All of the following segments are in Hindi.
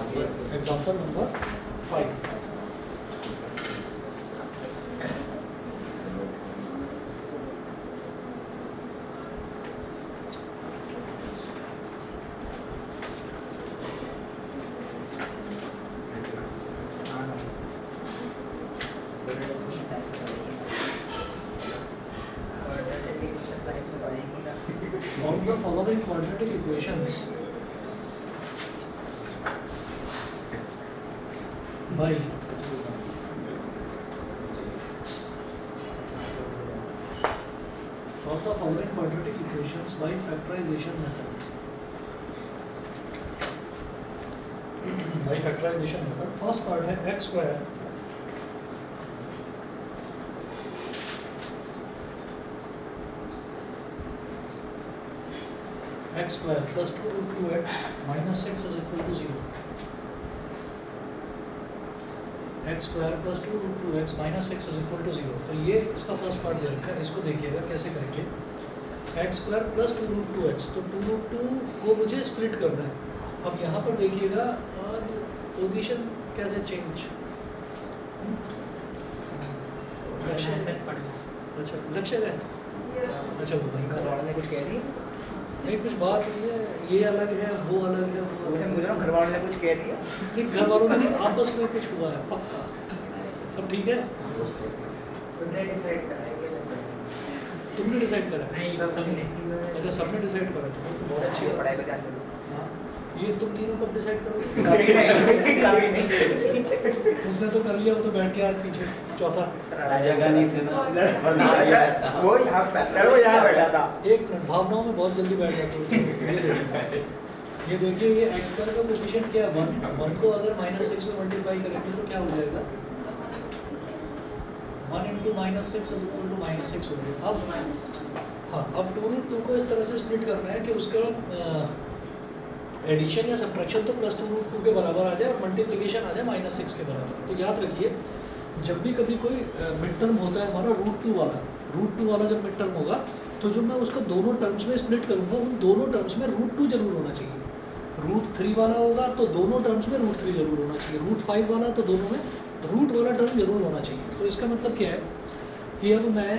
Example number 5। Solve the following quadratic equations by factorization method. By factorization method, first part है x square x square plus 2 root 2x minus 6 is equal to 0. x square plus 2 root 2x minus 6 is equal to 0. तो ये इसका फर्स्ट पार्ट दे रखा है, इसको देखिएगा कैसे करेंगे। x square plus 2 root 2x, तो 2 root 2 को मुझे स्प्लिट करना है। अब यहाँ पर देखिएगा आज पोजीशन कैसे चेंज, अच्छा लक्ष्य है, अच्छा वो नहीं कर वाले कुछ कह रही है, नहीं कुछ बात नहीं है, ये अलग है वो अलग है वो मुझे मुझे ना घर वालों ने कुछ कह दिया, नहीं घर वालों में नहीं, आपस में कुछ हुआ है पक्का, सब ठीक है। तुमने डिसाइड करा है कि तुमने डिसाइड करा? नहीं सबने। अच्छा सबने डिसाइड करा, तो बहुत अच्छी है। पढ़ाई पे ध्यान दो। हाँ, ये तुम तीनों कब डिसाइड करोगे? कभी नहीं उसने तो कर लिया, वो तो बैठ के आज पीछे चौथा। जगह नहीं थी ना, वो यहाँ बैठा था। एक मिनट, भावनाओं में बहुत जल्दी बैठ जाते हो। ये देखिए ये x स्क्वायर का कोएफिशिएंट क्या है 1, 1 को अगर -6 में मल्टीप्लाई करेंगे तो क्या हो जाएगा 1 × -6 = -6 हो गया। अब हाँ, अब 2 रूट 2 को इस तरह से स्प्लिट करना है कि उसका एडिशन या सब्ट्रैक्शन तो +2 रूट 2 के बराबर आ जाए और मल्टीप्लिकेशन आ जाए -6 के बराबर। तो याद रखिए जब भी कभी कोई मिड टर्म होता है हमारा रूट टू वाला जब मिड टर्म होगा तो जो मैं उसको दोनों टर्म्स में स्प्लिट करूँगा उन दोनों टर्म्स में √2 जरूर होना चाहिए। √3 वाला होगा तो दोनों टर्म्स में √3 जरूर होना चाहिए। √5 वाला तो दोनों में रूट वाला टर्म जरूर होना चाहिए। तो इसका मतलब क्या है कि अब मैं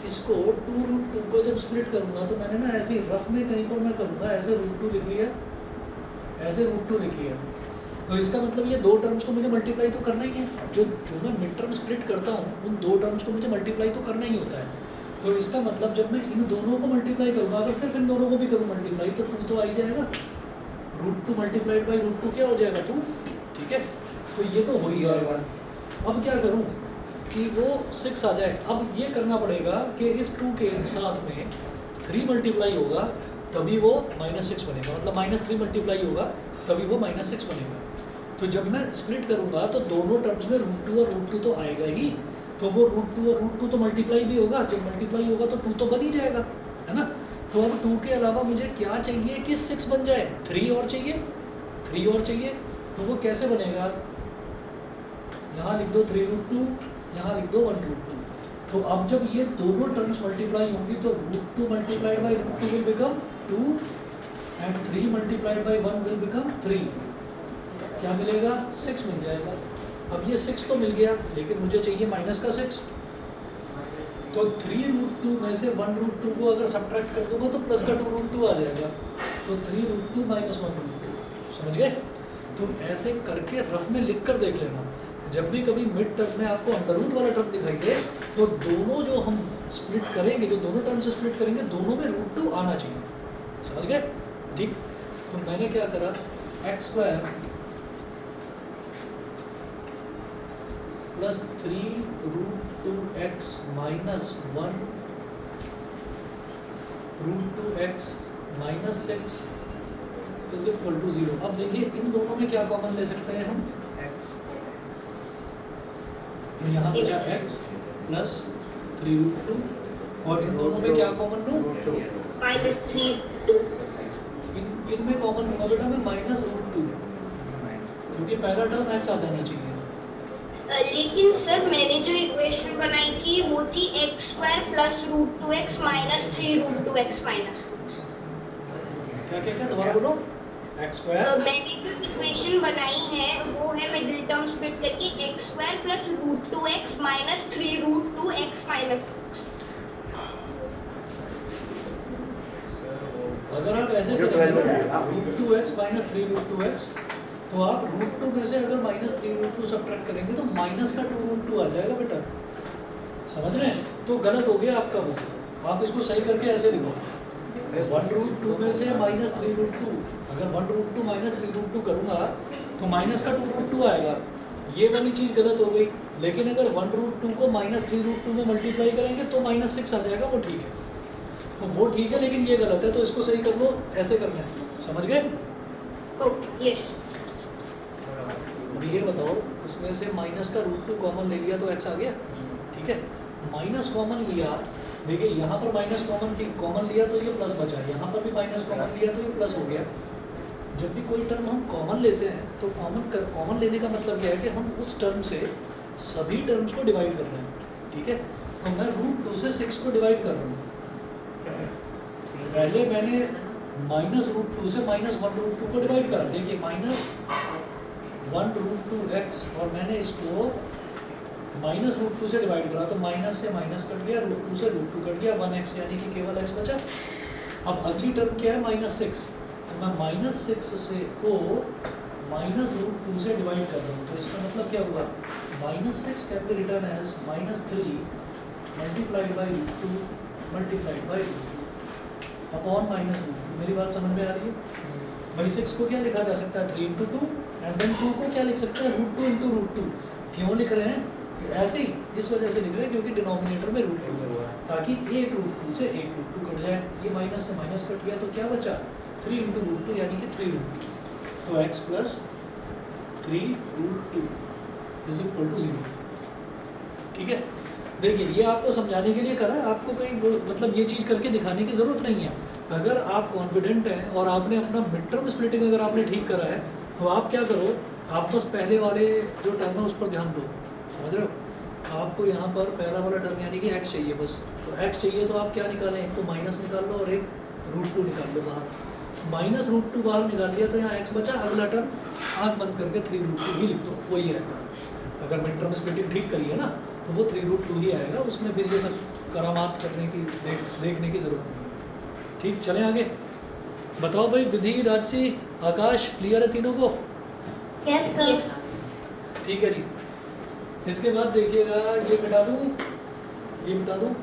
इसको 2 रूट 2 को जब स्प्लिट करूँगा तो मैंने ना ऐसे रफ में कहीं पर मैं करूँगा ऐसे √2 लिख लिया, ऐसे √2 लिख लिया। तो इसका मतलब ये दो टर्म्स को मुझे मल्टीप्लाई तो करना ही है। जो मैं मिड टर्म स्प्लिट करता हूँ उन दो टर्म्स को मुझे मल्टीप्लाई तो करना ही होता है। तो इसका मतलब जब मैं इन दोनों को मल्टीप्लाई करूँगा, अगर सिर्फ इन दोनों को भी करूँ मल्टीप्लाई तो 2 तो आ ही जाएगा। √2 मल्टीप्लाइड बाई √2 क्या हो जाएगा 2, ठीक है। तो ये तो हो ही जाएगा। अब क्या करूँ कि वो 6 आ जाए। अब ये करना पड़ेगा कि इस 2 के साथ में 3 मल्टीप्लाई होगा तभी वो -6 बनेगा, मतलब -3 मल्टीप्लाई होगा तभी वो -6 बनेगा। तो जब मैं स्प्लिट करूँगा तो दोनों टर्म्स में √2 और √2 तो आएगा ही, तो वो √2 और √2 तो मल्टीप्लाई भी होगा। जब मल्टीप्लाई होगा तो 2 तो बन ही जाएगा, है ना। तो अब 2 के अलावा मुझे क्या चाहिए कि 6 बन जाए, 3 और चाहिए। तो वो कैसे बनेगा, यहाँ लिख दो 3 √2, यहाँ लिख दो 1 √2। तो अब जब ये दोनों टर्म्स मल्टीप्लाई होंगी तो √2 multiplied by √2 will become 2 and 3 multiplied by 1 will become 3। क्या मिलेगा 6 मिल जाएगा। अब ये 6 तो मिल गया लेकिन मुझे चाहिए -6। तो 3 √2 में से 1 √2 को अगर सब्ट्रैक्ट कर दूंगा तो प्लस का 2 √2 आ जाएगा। तो 3 √2 - 1 √2, समझ गए। तो ऐसे करके रफ में लिख कर देख लेना। जब भी कभी मिड टर्म में आपको अंडररूट वाला टर्म दिखाई दे तो दोनों जो हम स्प्लिट करेंगे, जो दोनों टर्म से स्प्लिट करेंगे, दोनों में √2 आना चाहिए, समझ गए। ठीक, तो मैंने क्या करा, x² + 3 √2x - 1 √2x - 6 = 0। अब देखिए इन दोनों में क्या कॉमन ले सकते हैं हम, तो यहाँ बचा x + 3 √2 और इन दोनों में क्या कॉमन लूँ, -3 इनमें कॉमन लूँगा बेटा मैं -√2, क्योंकि पहला टर्म x आ जाना चाहिए। लेकिन सर मैंने जो इक्वेशन बनाई थी वो थी x² + √2x - 3 √2x - 6। क्या दोबारा बोलो, एक्स स्क्वायर मैंने जो इक्वेशन बनाई है वो है मिडिल टर्म स्प्लिट करके X square plus root 2x minus 3 root 2x minus 6। अगर आप ऐसे जो करेंगे 12 हो जाएगा। Root 2x minus 3 root 2x, तो आप रूट 2 में से अगर माइनस 3 रूट 2 सब्ट्रैक्ट करेंगे तो माइनस का 2 रूट 2 आ जाएगा बेटा। समझ रहे हैं? तो गलत हो गया आपका वो, आप इसको सही करके ऐसे लिखो 1 रूट 2 में से माइनस 3 रूट 2, अगर 1 रूट 2 माइनस 3 रूट 2 करूँगा तो माइनस का 2 रूट 2 आएगा। ये वाली चीज़ गलत हो गई। लेकिन अगर 1 रूट 2 को माइनस 3 रूट 2 में मल्टीप्लाई करेंगे तो माइनस 6 आ जाएगा, वो ठीक है। तो वो ठीक है, लेकिन ये गलत है, तो इसको सही कर लो, ऐसे करना है। समझ गए? Okay yes. अभी ये बताओ, इसमें से माइनस का रूट 2 कॉमन ले लिया तो x आ गया, ठीक है। माइनस कॉमन लिया, देखिए यहाँ पर माइनस कॉमन लिया तो ये प्लस बचा, यहाँ पर भी माइनस कॉमन लिया तो ये प्लस हो गया। जब भी कोई टर्म हम कॉमन लेते हैं तो कॉमन लेने का मतलब क्या है कि हम उस टर्म से सभी टर्म्स को डिवाइड कर रहे हैं, ठीक है। तो मैं रूट 2 से 6 को डिवाइड कर रहा हूँ। पहले मैंने माइनस रूट 2 से माइनस 1 रूट 2 को डिवाइड करा, देखिए माइनस 1 रूट 2x, और मैंने इसको माइनस रूट 2 से डिवाइड करा तो माइनस से माइनस कट गया, रूट 2 से रूट 2 कट गया, 1x यानी कि केवल x बचा। अब अगली टर्म क्या है, माइनस 6, तो मैं माइनस 6 से को माइनस रूट 2 से डिवाइड कर रहा हूँ, तो इसका मतलब क्या हुआ, minus 6 can be return as minus 3 multiplied by root 2 multiplied by upon minus root 2। मेरी बात समझ में आ रही है भाई? 6 को क्या लिखा जा सकता है, 3 इंटू 2, एंड देन 2 को क्या लिख सकते हैं, रूट 2 इंटू रूट 2। क्यों लिख रहे हैं? ऐसे ही इस वजह से लिख रहे हैं क्योंकि डिनोमिनेटर में रूट 2 है, ताकि एक रूट 2 से एक रूट 2 कट जाए। ये माइनस से माइनस कट गया तो क्या बचा, 3 इंटू रूट 2 यानी कि 3 रूट 2, तो x plus 3 root 2 is equal to 0। ठीक है, देखिए ये आपको समझाने के लिए करा है, आपको कहीं मतलब ये चीज़ करके दिखाने की ज़रूरत नहीं है। अगर आप कॉन्फिडेंट हैं और आपने अपना मिड टर्म स्प्लिटिंग अगर आपने ठीक करा है तो आप क्या करो, आप बस पहले वाले जो टर्म है उस पर ध्यान दो। समझ रहे हो? आपको यहाँ पर पहला वाला टर्म यानी कि x चाहिए बस, तो x चाहिए तो आप क्या निकालें, एक तो माइनस निकाल लो और एक रूट 2 निकाल लो बाहर। माइनस रूट 2 बाहर निकाल लिया तो यहाँ x बचा, अगला टर्म आँख बंद करके 3 रूट 2 ही लिख दो, वही आएगा। अगर मिड टर्म स्प्लिटिंग ठीक करिए ना तो वो 3 रूट 2 ही आएगा, उसमें फिर ये सब करामात करने की देखने की ज़रूरत नहीं है। ठीक, चलें आगे। बताओ भाई, विधि, राजसी, आकाश, क्लियर है तीनों को? Yes sir. ठीक है जी। इसके बाद देखिएगा, ये मिटा दूँ, ये मिटा दूँ,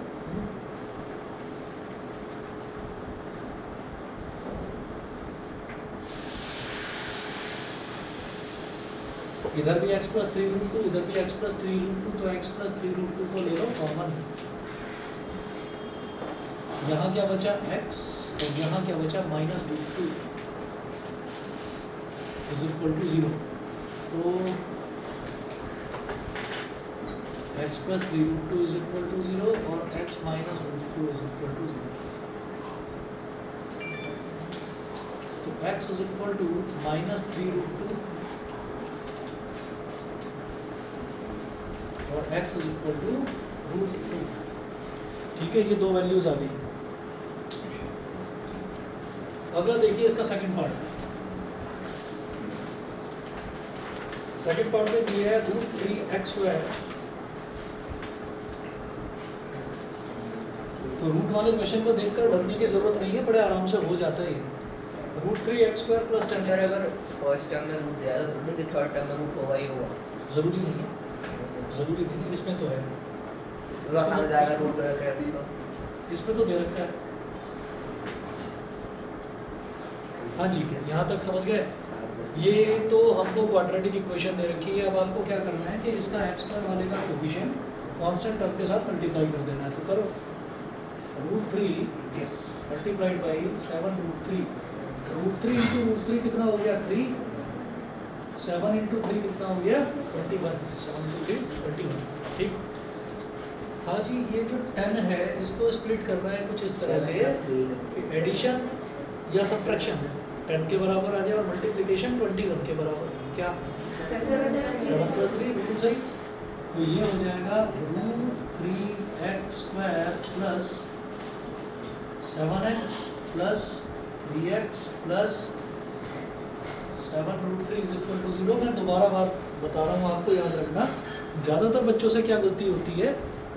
इधर भी x प्लस 3 रूट 2, इधर भी x प्लस 3 रूट 2, तो x प्लस 3 रूट 2 को ले लो कॉमन। यहाँ क्या बचा x, और यहाँ क्या बचा minus root 2 is equal to 0। तो x plus 3 root 2 is equal to 0 और x minus root 2 is equal to 0। तो x is equal to minus 3 root 2 और x is equal to root 2। ठीक है, ये दो वैल्यूज आ गई। अगला देखिए इसका सेकंड पार्ट। सेकंड पार्ट में दिया है रूट 3x स्क्वायर। तो रूट वाले क्वेश्चन को देखकर डरने की जरूरत नहीं है, बड़े आराम से हो जाता है ये। Root 3x square plus 10x। अगर फर्स्ट टर्म में रूट दिया तो कि थर्ड टर्म में रूट होगा ही होगा, जरूरी नहीं है, जरूरी नहीं है, इसमें तो है, तो आसान हो जाएगा रूट करके। इसमें तो दे रखा है। हाँ जी, यहाँ तक समझ गए? ये तो हमको क्वाड्रेटिक इक्वेशन दे रखी है। अब आपको क्या करना है कि इसका x स्क्वायर वाले का कोफिशिएंट कांस्टेंट टर्म के साथ मल्टीप्लाई कर देना है। तो करो, root 3 multiplied by 7 root 3। Root 3 into root 3 कितना हो गया, 3। 7 इंटू 3 कितना हो गया, 21। 7 इंटू 3 21। ठीक, हाँ जी। ये जो 10 है इसको स्प्लिट करना है कुछ इस तरह से कि एडिशन या सब्ट्रैक्शन 10 के बराबर आ जाए और मल्टीप्लिकेशन 21 के बराबर। क्या 7 प्लस 3, बिल्कुल सही। तो ये हो जाएगा root 3x square plus 7x plus 3x plus 7 root 3 is equal to 0। मैं दोबारा बात बता रहा हूँ आपको, याद रखना। ज़्यादातर बच्चों से क्या गलती होती है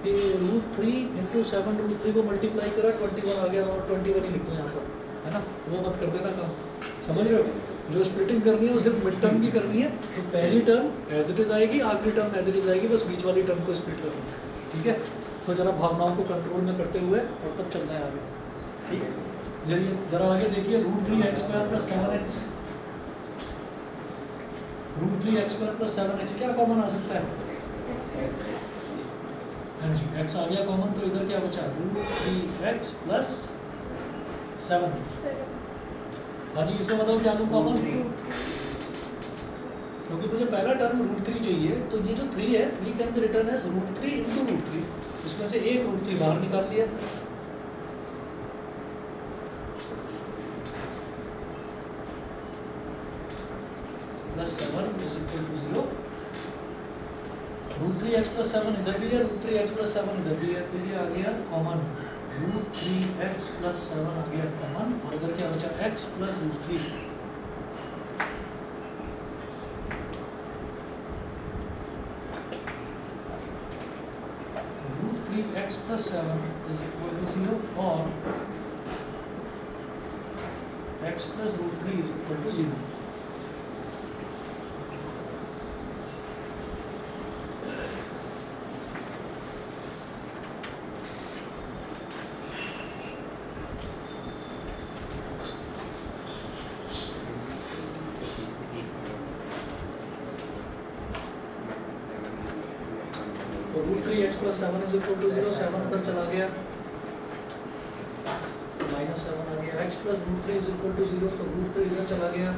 कि रूट 3 इंटू 7 रूट 3 को मल्टीप्लाई करा 21 आ गया और 21 ही लिख दो यहाँ पर, है ना। वो मत कर देना काम, समझ रहे हो। जो स्प्लिटिंग करनी है वो सिर्फ मिड टर्म की करनी है। तो पहली टर्म एज इट इज़ आएगी, आखिरी टर्म एज इट इज़ आएगी, बस बीच वाली टर्म को स्प्लिट करना है, ठीक है। तो ज़रा भावनाओं को कंट्रोल में करते हुए और तब चलना है आगे, ठीक है। चलिए ज़रा आगे देखिए, root 3x² plus 7x, root 3x² plus 7x क्या कॉमन आ सकता है? हाँ जी, x आ गया कॉमन, तो इधर क्या बचा? Root 3x plus 7। हाँ जी, इसमें बताओ क्या लूँ कॉमन? क्योंकि मुझे पहला टर्म रूट 3 चाहिए, तो ये जो 3 है 3 can be return as root 3 into root 3। इसमें से एक रूट 3 बाहर निकाल लिया, plus 7 is equal to 0। Root 3x plus 7 इधर भी है, रूट 3x प्लस 7 इधर भी है, तो ये आ गया कॉमन। रूट 3x प्लस 7 आ गया कॉमन, और इधर क्या बचा? x plus root 3। Root 3x plus 7 is equal to 0 और x plus root 3 is equal to 0। तो root 3x plus 7 is equal to 0, 7 उधर चला गया, माइनस 7 आ गया। x plus root 3 is equal to 0, तो रूट 3 इधर चला गया,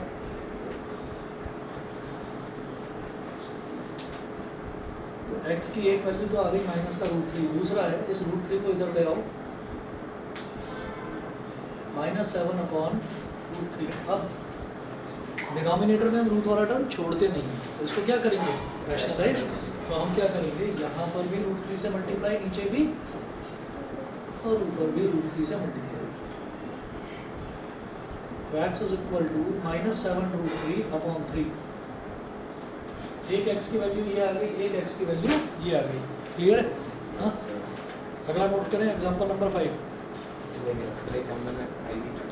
तो x की एक वैल्यू तो आ गई माइनस का रूट 3। दूसरा है, इस रूट 3 को इधर ले आओ, माइनस 7 अपॉन रूट 3। अब डिनोमिनेटर में हम रूट वाला टर्म छोड़ते नहीं हैं, तो इसको क्या करेंगे? रैशनलाइज। तो हम क्या करेंगे, यहाँ पर भी रूट 3 से मल्टीप्लाई, नीचे भी, और ऊपर भी रूट 3 से मल्टीप्लाई। तो x is equal to minus 7 root 3 upon 3। एक x की वैल्यू ये आ गई, एक x की वैल्यू ये आ गई। क्लियर है? हाँ, अगला नोट करें, एग्जाम्पल नंबर 5।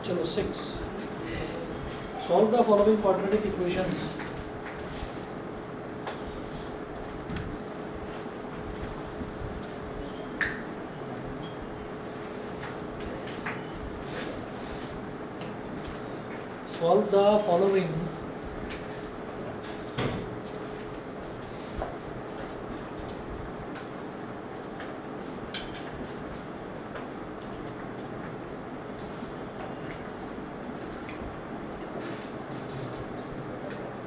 चलो 6, solve the following quadratic equations. Solve the following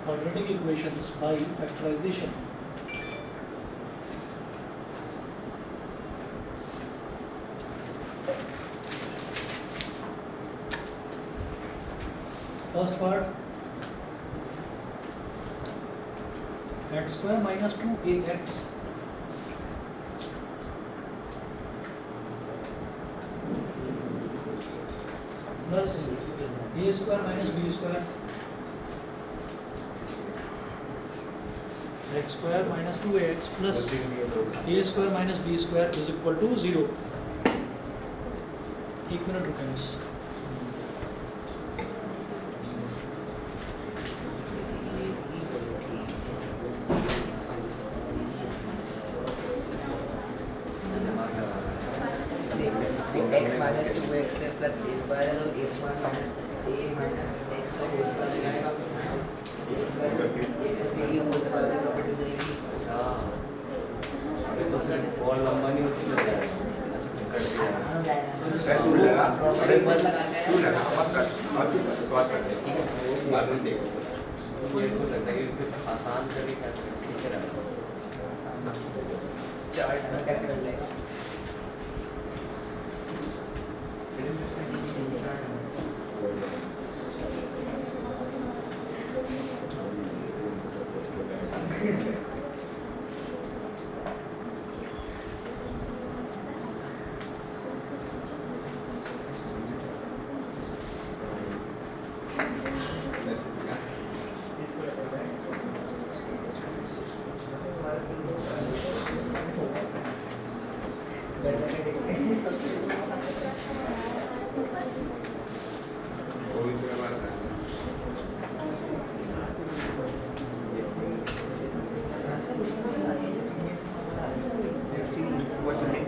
quadratic equations by factorization. First part, x square minus 2ax plus a square minus b square, x square minus 2ax plus a square minus b square is equal to 0। एक मिनट रुकें बस। x minus 2x plus a square है, तो a square minus a minus x का होल स्क्वायर हो जाएगा, प्लस a प्लस b की होल स्क्वायर की प्रॉपर्टी देगी। हाँ, अभी तो फिर बॉल लंबा नहीं होती लगता है। कट गया। तू लगा, प्रॉपर्टी मत लगा के तू लगा, मत कर, और तू कर, सॉल्व कर दे, ठीक है? बाद में देखो। तो मेरे को लगता है कि फिर आसान तरीका है। ठीक है ना? चार्ट में कैसे कर लेगा?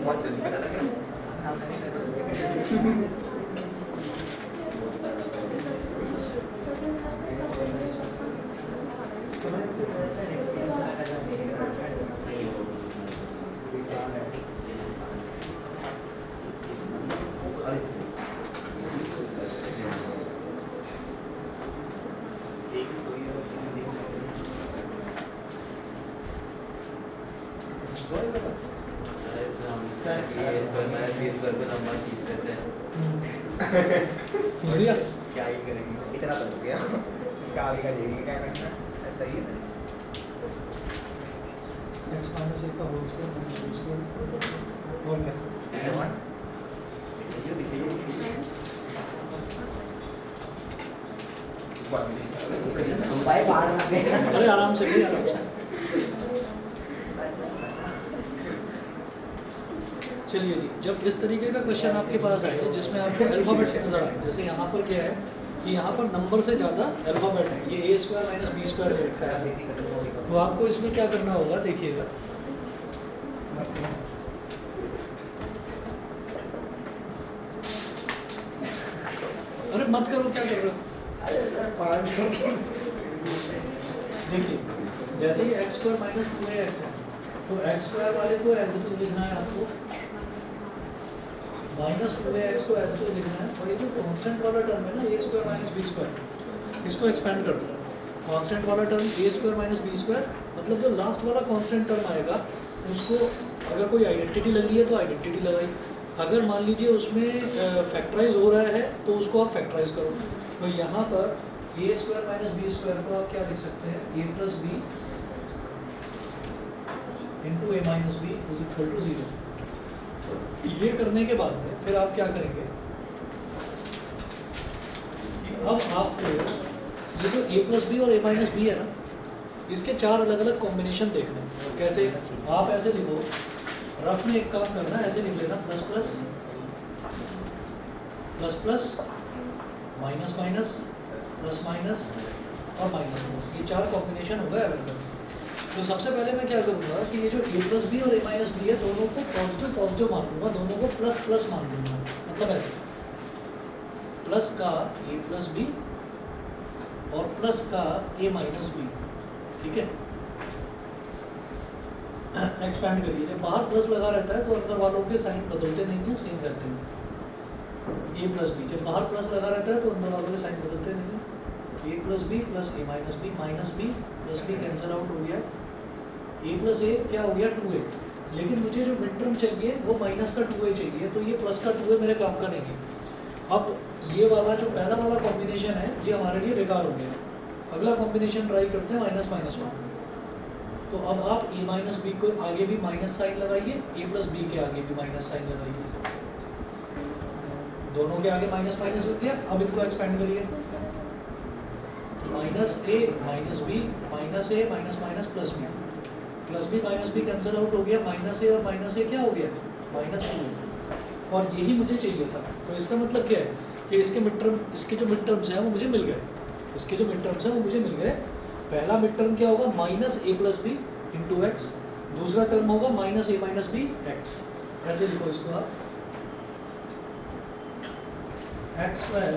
बहुत जल्दी पता था क्या? खींच दिया। क्या ही करेंगे। इतना तो हो गया, इसका आगे का देखेंगे क्या करना है, ऐसा ही है। x माइनस एक का whole square minus B square और क्या? भाई बाहर मत देखना। अरे आराम से भी आराम से। चलिए जी, जब इस तरीके का क्वेश्चन आपके पास आए जिसमें आपको अल्फ़ाबेट्स नज़र आए, जैसे यहाँ पर क्या है कि यहाँ पर नंबर से ज़्यादा अल्फ़ाबेट है, ये ए स्क्वायर माइनस बी स्क्वायर दे रखा है, तो आपको इसमें क्या करना होगा देखिएगा। अरे मत करो, क्या कर रहे हो? देखिए, जैसे ही एक्स स्क्वायर माइनस 2ax है, तो एक्स स्क्वायर वाले को एज इट इज लिखना है आपको, माइनस 2ax को एज इट इज लिखना है, और ये जो कांस्टेंट वाला टर्म है ना ए स्क्वायर माइनस बी स्क्वायर, इसको एक्सपेंड कर दो। कांस्टेंट वाला टर्म ए स्क्वायर माइनस बी स्क्वायर, मतलब जो लास्ट वाला कांस्टेंट टर्म आएगा उसको अगर कोई आइडेंटिटी लग रही है तो आइडेंटिटी लगाई, अगर मान लीजिए उसमें फैक्टराइज हो रहा है तो उसको आप फैक्टराइज करो। तो यहाँ पर a square minus B square को आप क्या लिख सकते हैं, a plus B into A minus B is equal to 0। ये करने के बाद में फिर आप क्या करेंगे कि अब आपको ये जो ए प्लस बी और ए माइनस बी है ना, इसके 4 अलग अलग कॉम्बिनेशन देखने हैं। कैसे? आप ऐसे लिखो, रफ में एक काम करना, ऐसे लिख लेना plus plus plus plus minus minus plus minus और माइनस प्लस, ये 4 कॉम्बिनेशन होगा अलग अलग। तो सबसे पहले मैं क्या करूँगा कि ये जो ए प्लस बी और ए माइनस बी है दोनों को पॉजिटिव पॉजिटिव मान लूँगा, दोनों को प्लस प्लस मान लूँगा, मतलब ऐसे प्लस का ए प्लस बी और प्लस का ए माइनस बी, ठीक है। एक्सपैंड करिए, जब बाहर प्लस लगा रहता है तो अंदर वालों के साइन बदलते नहीं हैं, सेम रहते हैं। ए प्लस बी, जब बाहर प्लस लगा रहता है तो अंदर वालों के साइन बदलते नहीं हैं। A plus b plus a minus B, minus b plus b cancel out हो गया, ए प्लस ए क्या हो गया 2a, लेकिन मुझे जो मिड टर्म चाहिए वो माइनस का 2a चाहिए, तो ये प्लस का 2a मेरे काम का नहीं है। अब ये वाला जो पहला वाला कॉम्बिनेशन है ये हमारे लिए बेकार हो गया। अगला कॉम्बिनेशन ट्राई करते हैं माइनस माइनस वाला। तो अब आप ए माइनस बी को आगे भी माइनस साइन लगाइए, ए प्लस बी के आगे भी माइनस साइन लगाइए, दोनों के आगे माइनस माइनस हो गया। अब इनको एक्सपेंड करिए, माइनस ए माइनस बी माइनस ए minus minus plus B minus b cancel out हो गया, माइनस ए और माइनस ए क्या हो गया माइनस 2, और यही मुझे चाहिए था। तो इसका मतलब क्या है कि इसके मिड टर्म, इसके जो मिड टर्म्स हैं वो मुझे मिल गए, इसके जो मिड टर्म्स हैं वो मुझे मिल गए। पहला मिड टर्म क्या होगा माइनस ए प्लस बी इंटू एक्स, दूसरा टर्म होगा माइनस ए माइनस बी एक्स। ऐसे लिखो इसको आप, एक्स स्क्वायर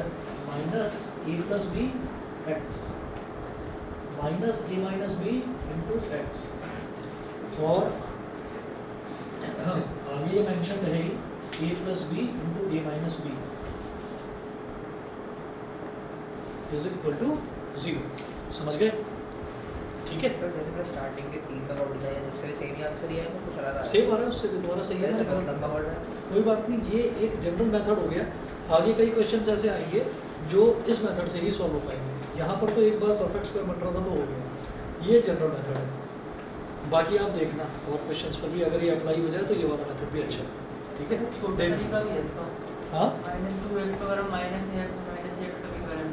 माइनस ए प्लस बी एक्स माइनस ए माइनस बी इंटू एक्स, और आगे ये मेंशन रहेगी a plus B into A minus B is equal to 0। समझ गए? ठीक है, सर जैसे मैं स्टार्टिंग के 3 का वर्ड दिया है, दूसरे सेम ही आंसर दिया है तो कुछ अलग आ रहा है। सेम आ रहा है, उससे दोबारा सही है ना, बहुत लंबा वर्ड है। कोई बात नहीं, ये एक जनरल मेथड हो गया। आगे कई क्वेश्चंस ऐसे आएंगे जो इस मेथड से ही सॉल्व हो पाएंगे। यहाँ पर तो एक बार परफेक्ट स्क्वायर बन रहा था तो हो गया, ये जनरल मेथड है। बाकी आप देखना और क्वेश्चंस पर भी अगर ये अप्लाई हो जाए तो ये वाला मेथड भी अच्छा है, ठीक है। तो डेली का भी है इसका, हाँ -2x का अगर -ax का भी करें,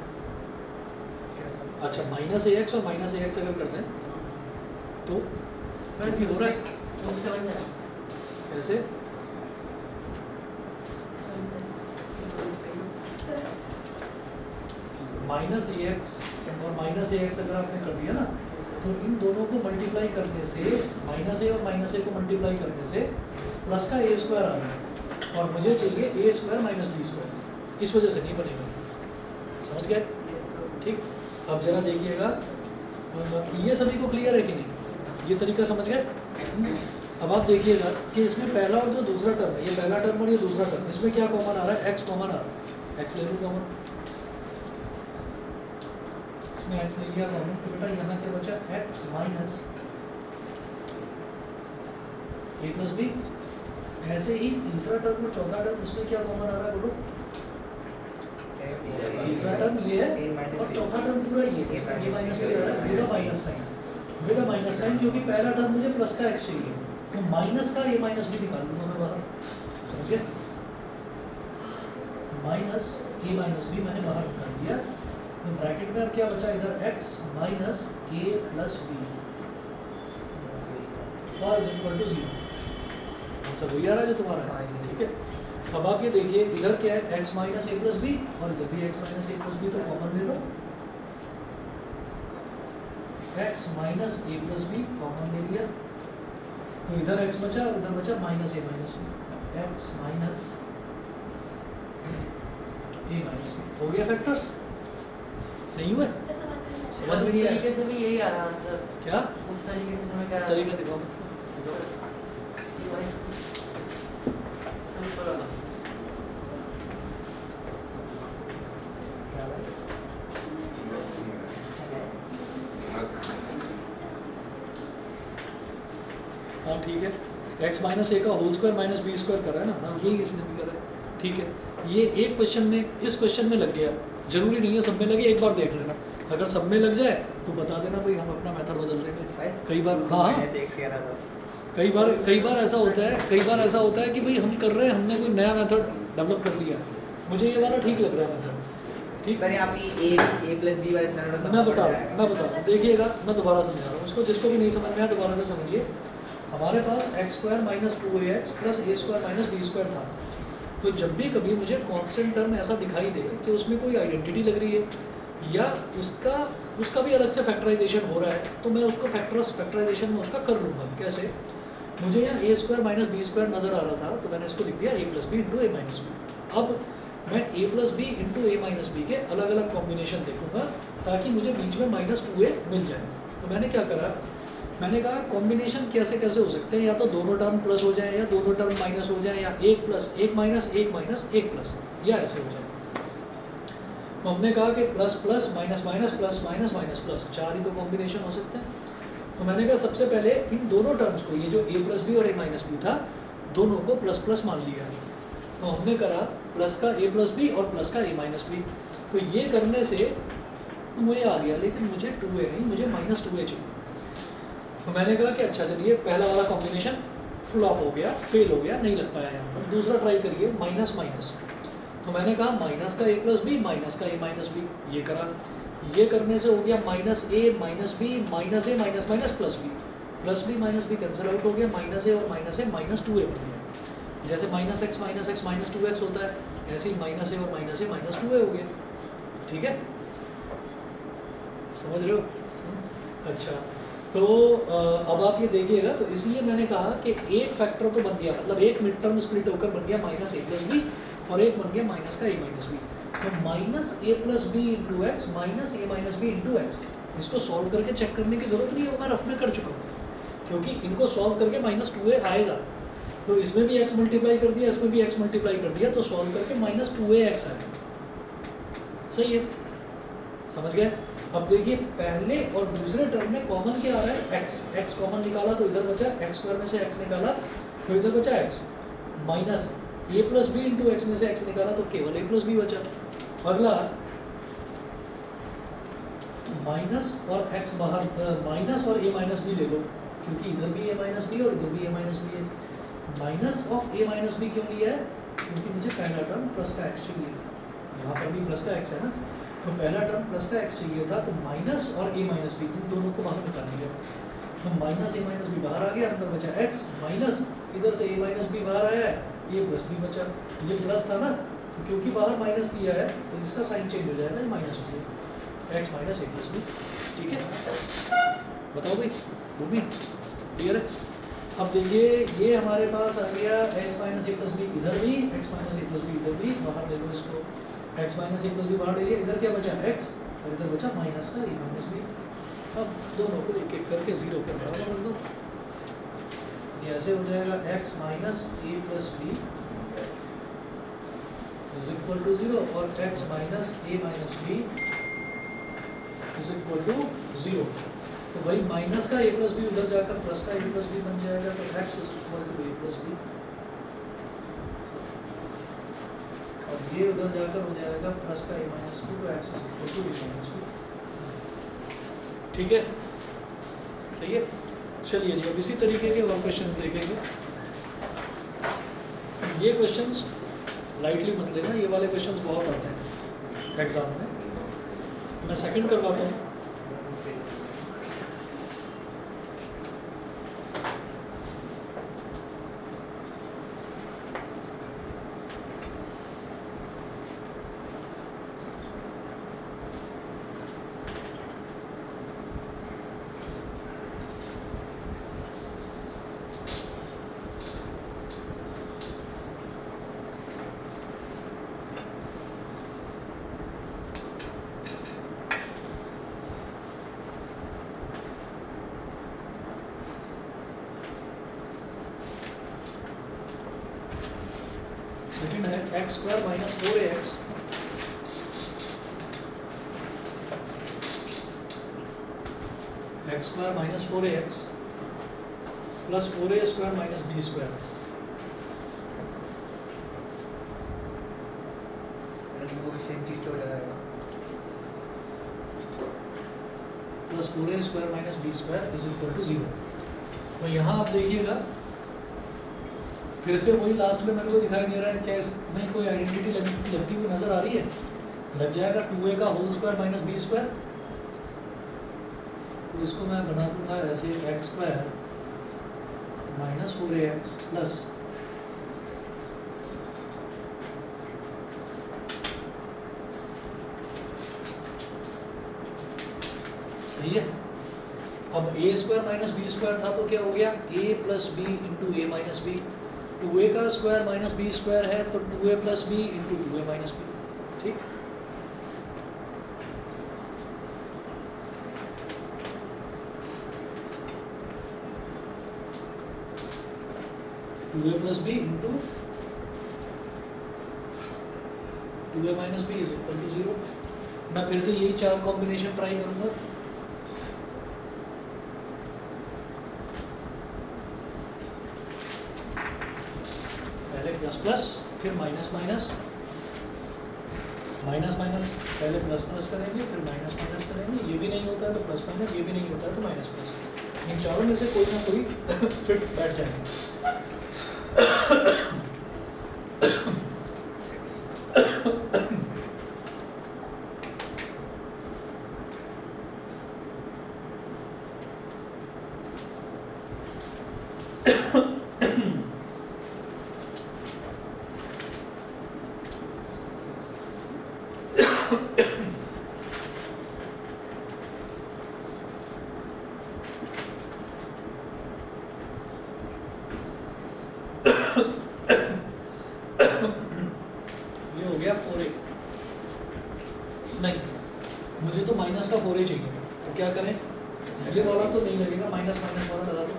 अच्छा, माइनस ए एक्स और माइनस ए एक्स अगर करते हैं तो भी हो रहा है तो उससे बन जाए ऐसे। माइनस ए एक्स और माइनस ए एक्स अगर आपने कर दिया ना तो इन दोनों को मल्टीप्लाई करने से माइनस ए और माइनस ए को मल्टीप्लाई करने से प्लस का ए स्क्वायर आ रहा है और मुझे चाहिए ए स्क्वायर माइनस बी स्क्वायर, इस वजह से नहीं बनेगा। समझ गए? ठीक, अब जरा देखिएगा, ये सभी को क्लियर है कि नहीं? ये तरीका समझ गए? अब आप देखिएगा कि इसमें पहला और जो दूसरा टर्म है, ये पहला टर्म और ये दूसरा टर्म, इसमें क्या कॉमन आ रहा है? एक्स कॉमन आ रहा है। एक्स ले लूँ कॉमन, इसमें एक्स ले लिया कॉमन, तो बेटा यहाँ क्या बचा? एक्स माइनस ए प्लस बी। ऐसे ही तीसरा टर्म और चौथा टर्म, इसमें क्या कॉमन आ रहा है बोलो? तीसरा टर्म ये है और चौथा टर्म पूरा ये, इसमें ए माइनस बी आ रहा है with minus sign, with minus sign, क्योंकि पहला टर्म मुझे प्लस का एक्स चाहिए, तो माइनस का ए माइनस बी निकाल लूँगा मैं बाहर। समझ गए? माइनस ए माइनस बी मैंने बाहर निकाल दिया, तो ब्रैकेट में अब क्या बचा? इधर एक्स माइनस ए प्लस बी और इज इक्वल टू 0। आंसर वही आ रहा है जो तुम्हारा है, ठीक है? अब आप ये देखिए, इधर क्या है? x माइनस ए प्लस बी और इधर भी x माइनस ए प्लस बी, तो कॉमन ले लो। x माइनस ए प्लस बी कॉमन ले लिया, तो इधर x बचा और इधर बचा माइनस ए माइनस बी, x माइनस ए माइनस बी। हो गया फैक्टर्स? नहीं हुए? समझ में नहीं आया? तरीके से भी यही आ रहा है आंसर। क्या उस तरीके से मैं कह रहा तरीका दिखाओ? हाँ ठीक है, x माइनस ए का whole square minus B square कर रहा है ना, हाँ यही इसने भी करा है। ठीक है, ये एक क्वेश्चन में, इस क्वेश्चन में लग गया, जरूरी नहीं है सब में लगे, एक बार देख लेना, अगर सब में लग जाए तो बता देना भाई, हम अपना मेथड बदल देंगे। कई बार हाँ कई बार ऐसा होता है, कई बार ऐसा होता है कि भाई हम कर रहे हैं, हमने कोई नया मेथड डेवलप कर लिया, मुझे ये वाला ठीक लग रहा है मेथड। ठीक सर यहाँ पे ए प्लस बी वाला स्टैंडर्ड मैं बता रहा हूँ, देखिएगा, मैं दोबारा समझा रहा हूँ उसको, जिसको भी नहीं समझ में आया दोबारा से समझिए। हमारे पास x square minus 2ax plus ए स्क्वायर माइनस बी स्क्वायर था, तो जब भी कभी मुझे कांस्टेंट टर्म ऐसा दिखाई दे कि उसमें कोई आइडेंटिटी लग रही है या उसका भी अलग से फैक्टराइजेशन हो रहा है, तो मैं उसको फैक्टराइजेशन में उसका कर लूँगा। कैसे? मुझे यहाँ ए स्क्वायर माइनस बी स्क्वायर नज़र आ रहा था, तो मैंने इसको लिख दिया ए प्लस बी इंटू ए माइनस बी। अब मैं ए प्लस बी इंटू ए माइनस बी के अलग अलग कॉम्बिनेशन देखूंगा ताकि मुझे बीच में माइनस 2a मिल जाए। तो मैंने क्या करा, मैंने कहा कॉम्बिनेशन कैसे कैसे हो सकते हैं, या तो दोनों टर्म प्लस हो जाए या दोनों टर्म माइनस हो जाए, या एक प्लस एक माइनस एक माइनस एक प्लस, या ऐसे हो जाए। तो हमने कहा कि plus plus minus minus plus minus minus plus, 4 ही तो कॉम्बिनेशन हो सकते हैं। तो मैंने कहा सबसे पहले इन दोनों टर्म्स को, ये जो ए प्लस बी और ए माइनस बी था, दोनों को प्लस प्लस मान लिया। तो हमने करा प्लस का ए प्लस बी और प्लस का ए माइनस बी, तो ये करने से 2a आ गया, लेकिन मुझे 2a नहीं, मुझे माइनस 2a चाहिए। तो मैंने कहा कि अच्छा चलिए, पहला वाला कॉम्बिनेशन फ्लॉप हो गया, फेल हो गया, नहीं लग पाया यहाँ पर, दूसरा ट्राई करिए माइनस माइनस। तो मैंने कहा माइनस का ए प्लस बी माइनस का ए माइनस बी, ये करा, ये करने से हो गया माइनस ए माइनस बी माइनस ए minus minus plus B minus b cancel out हो गया, माइनस ए और माइनस ए माइनस 2a बन गया। जैसे माइनस एक्स माइनस 2x होता है, ऐसे ही माइनस ए और माइनस ए माइनस 2a हो गया। ठीक है, समझ रहे हो? अच्छा, तो अब आप ये देखिएगा, तो इसलिए मैंने कहा कि एक फैक्टर तो बन गया, मतलब एक मिड टर्म स्प्लिट होकर बन गया माइनस ए प्लस बी, और एक बन गया माइनस का ए माइनस बी। तो माइनस ए plus B into x minus ए माइनस बी इंटू एक्स, इसको सॉल्व करके चेक करने की ज़रूरत नहीं है, वो मैं रफ में कर चुका हूँ, क्योंकि इनको सॉल्व करके माइनस 2a आएगा। तो इसमें भी x मल्टीप्लाई कर दिया, इसमें भी x मल्टीप्लाई कर दिया, तो सॉल्व करके माइनस 2ax आएगा। सही है, समझ गए? अब देखिए, पहले और दूसरे टर्म में कॉमन क्या आ रहा है? x कॉमन निकाला तो इधर बचा, x स्क्वायर में से x निकाला तो इधर बचा x, माइनस ए प्लस बी इंटू एक्स में से x निकाला तो केवल ए प्लस बी बचा। अगला माइनस और x बाहर, माइनस और ए माइनस बी ले लो, क्योंकि इधर भी ए माइनस बी और इधर भी ए माइनस बी है। Minus of A minus B क्यों लिया है? क्योंकि मुझे पहला टर्म प्लस का x चाहिए, यहाँ पर भी प्लस का x है ना, तो पहला टर्म प्लस का x चाहिए था, तो माइनस और ए माइनस बी इन दोनों को बाहर निकाल दिया, तो माइनस ए माइनस बी बाहर आ गया, अंदर बचा x, माइनस इधर से ए माइनस बी बाहर आया है, ये प्लस बी बचा, ये प्लस था ना, तो क्योंकि बाहर माइनस दिया है तो इसका साइन चेंज हो जाएगा, ये माइनस हो जाएगा, x माइनस ए प्लस बी। ठीक है, बताओ भाई, वो भी क्लियर है। अब देखिए ये हमारे पास आ गया x माइनस ए प्लस बी, इधर भी x माइनस ए प्लस बी, इधर भी, बाहर देखो इसको x माइनस ए प्लस बी बाहर ले लिया, इधर क्या बचा x और इधर बचा माइनस का ए माइनस बी। अब दोनों को एक एक करके जीरो करने वाला बोल दो, ये ऐसे हो जाएगा x minus A plus B is equal to zero और x minus A minus B is equal to zero. तो भाई माइनस का ए प्लस बी उधर जाकर प्लस का ए प्लस बी बन जाएगा, तो x is equal to A plus B, और ये उधर जाकर हो जाएगा प्लस का ए माइनस बी, तो x is equal to A minus B. ठीक है, सही है। चलिए जी, अब इसी तरीके के और क्वेश्चंस देखेंगे। ये क्वेश्चंस लाइटली मत लेना, ये वाले क्वेश्चंस बहुत आते हैं एग्जाम में। मैं सेकंड करवाता हूँ। सेकंड है X square minus 4ax X square minus 4ax plus 4a square minus B square वो भी सेम चीज हो जाएगा। Plus 4a square minus B square is equal to zero. तो यहाँ आप देखिएगा फिर से वही लास्ट में मेरे को दिखाई दे रहा है, क्या इसमें कोई आइडेंटिटी लगती हुई नजर आ रही है? लग जाएगा 2a का whole square minus B square. तो इसको मैं बना दूंगा ऐसे x square minus 4ax plus सही है। अब a square minus B square था तो क्या हो गया, a plus B into A minus b. 2a का स्क्वायर माइनस बी स्क्वायर है तो 2a plus B into 2a minus B. ठीक, two A plus B into 2a minus B is equal to zero. मैं फिर से यही चार कॉम्बिनेशन ट्राई करूंगा। प्लस प्लस फिर माइनस माइनस माइनस माइनस, पहले प्लस प्लस करेंगे फिर माइनस माइनस करेंगे, ये भी नहीं होता है तो प्लस माइनस, ये भी नहीं होता है तो माइनस प्लस। इन चारों में से कोई ना कोई फिट बैठ जाएगा। ये हो गया 4a। नहीं, मुझे तो माइनस का 4a चाहिए, तो क्या करें, ये वाला तो नहीं लगेगा, माइनस माइनस वाला लगा दो।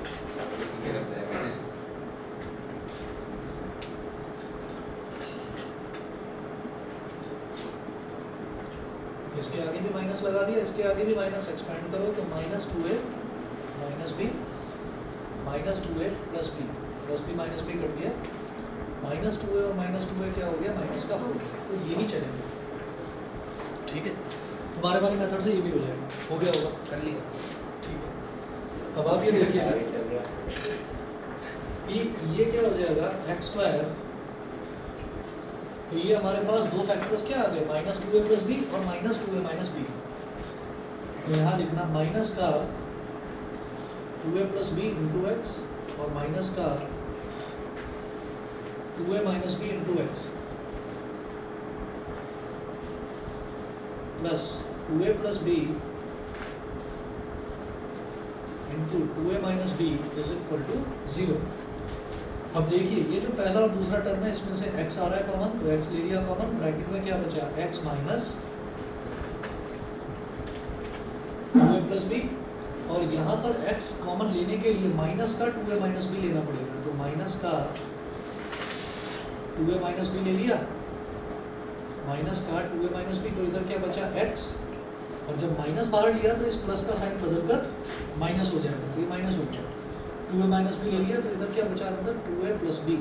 इसके आगे भी माइनस लगा दिया, इसके आगे भी माइनस, एक्सपेंड करो तो minus 2a minus B minus 2a plus B minus B cut गया, माइनस 2a और माइनस 2a क्या हो गया, माइनस का 4। तो ये ही चलेगा। ठीक है, तुम्हारे वाली मेथड से ये भी हो जाएगा, हो गया होगा, कर लिया। ठीक है। अब आप ये देखिएगा कि ये क्या हो जाएगा, एक्स स्क्वायर, तो ये हमारे पास दो फैक्टर्स क्या आ गए, माइनस 2a प्लस बी और माइनस 2a माइनस बी। तो यहाँ लिखना माइनस का 2a plus B into x और माइनस का 2a minus B into X plus 2a plus B into 2a minus B is equal to 0। अब देखिए ये जो पहला और दूसरा टर्म है इसमें से x आ रहा है कॉमन, तो x ले लिया कॉमन, ब्रैकेट में क्या बचा x minus 2a plus B, और यहाँ पर x कॉमन लेने के लिए माइनस का 2a माइनस बी लेना पड़ेगा, तो माइनस का 2a माइनस बी ले लिया, माइनस का 2a माइनस बी, तो इधर क्या बचा x, और जब माइनस बाहर लिया तो इस प्लस का साइन बदलकर माइनस हो जाएगा, तो ये माइनस हो गया। 2a माइनस बी ले लिया तो इधर क्या बचा अंदर 2a plus B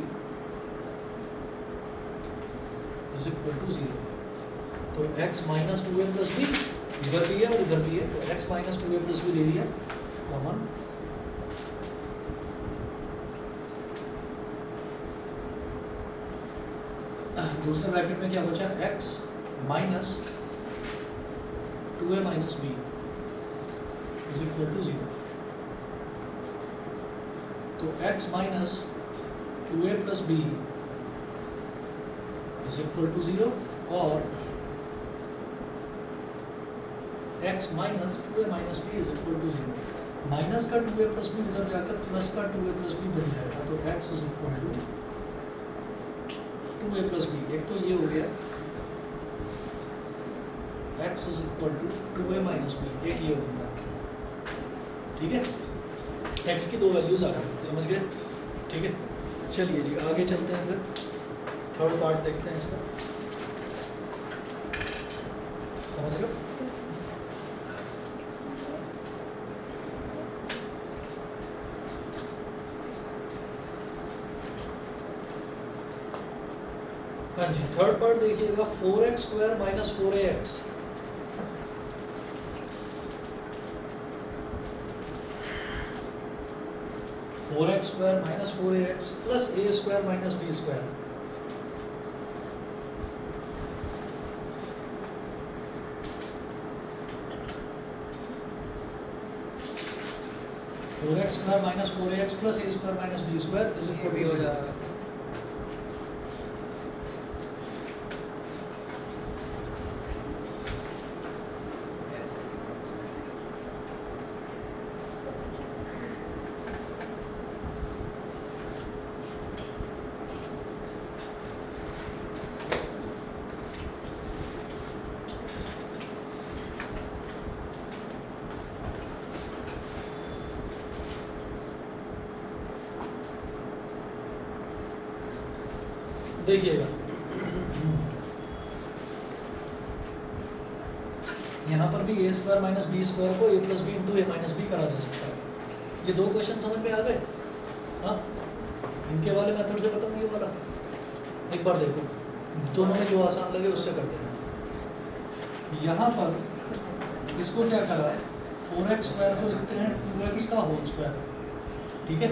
is equal to 0। तो x minus 2a plus B इधर भी है और इधर भी है, तो x minus 2a plus B ले लिया कॉमन, दूसरे ब्रैकेट में क्या बचा x minus 2a minus B is equal to 0। तो x minus 2a plus B is equal to 0, और x minus 2a minus B is equal to 0। Minus का 2a प्लस बी उधर जाकर प्लस का 2a प्लस बी बन जाएगा, तो x is equal to 2a plus B, एक तो ये हो गया x is equal to 2a minus B, एक ये हो गया, ठीक है। x की दो वैल्यूज आ गई, समझ गए, ठीक है। चलिए जी आगे चलते हैं, फिर थर्ड पार्ट देखते हैं इसका, समझ लो। हाँ जी, थर्ड पार्ट देखिएगा, 4x square minus 4ax, four X square minus 4ax plus a square minus b square. Four X square minus 4ax plus a square minus b square is equal to 0। देखिएगा यहाँ पर भी a square minus B square को a plus B into A minus B करा जा सकता है। ये दो क्वेश्चन समझ में आ गए, हाँ। इनके वाले मेथड से बताऊँ, ये वाला एक बार देखो, दोनों में जो आसान लगे उससे कर देना। यहाँ पर इसको क्या करा है, 4x स्क्वायर को लिखते हैं 2x का होल स्क्वायर, ठीक है,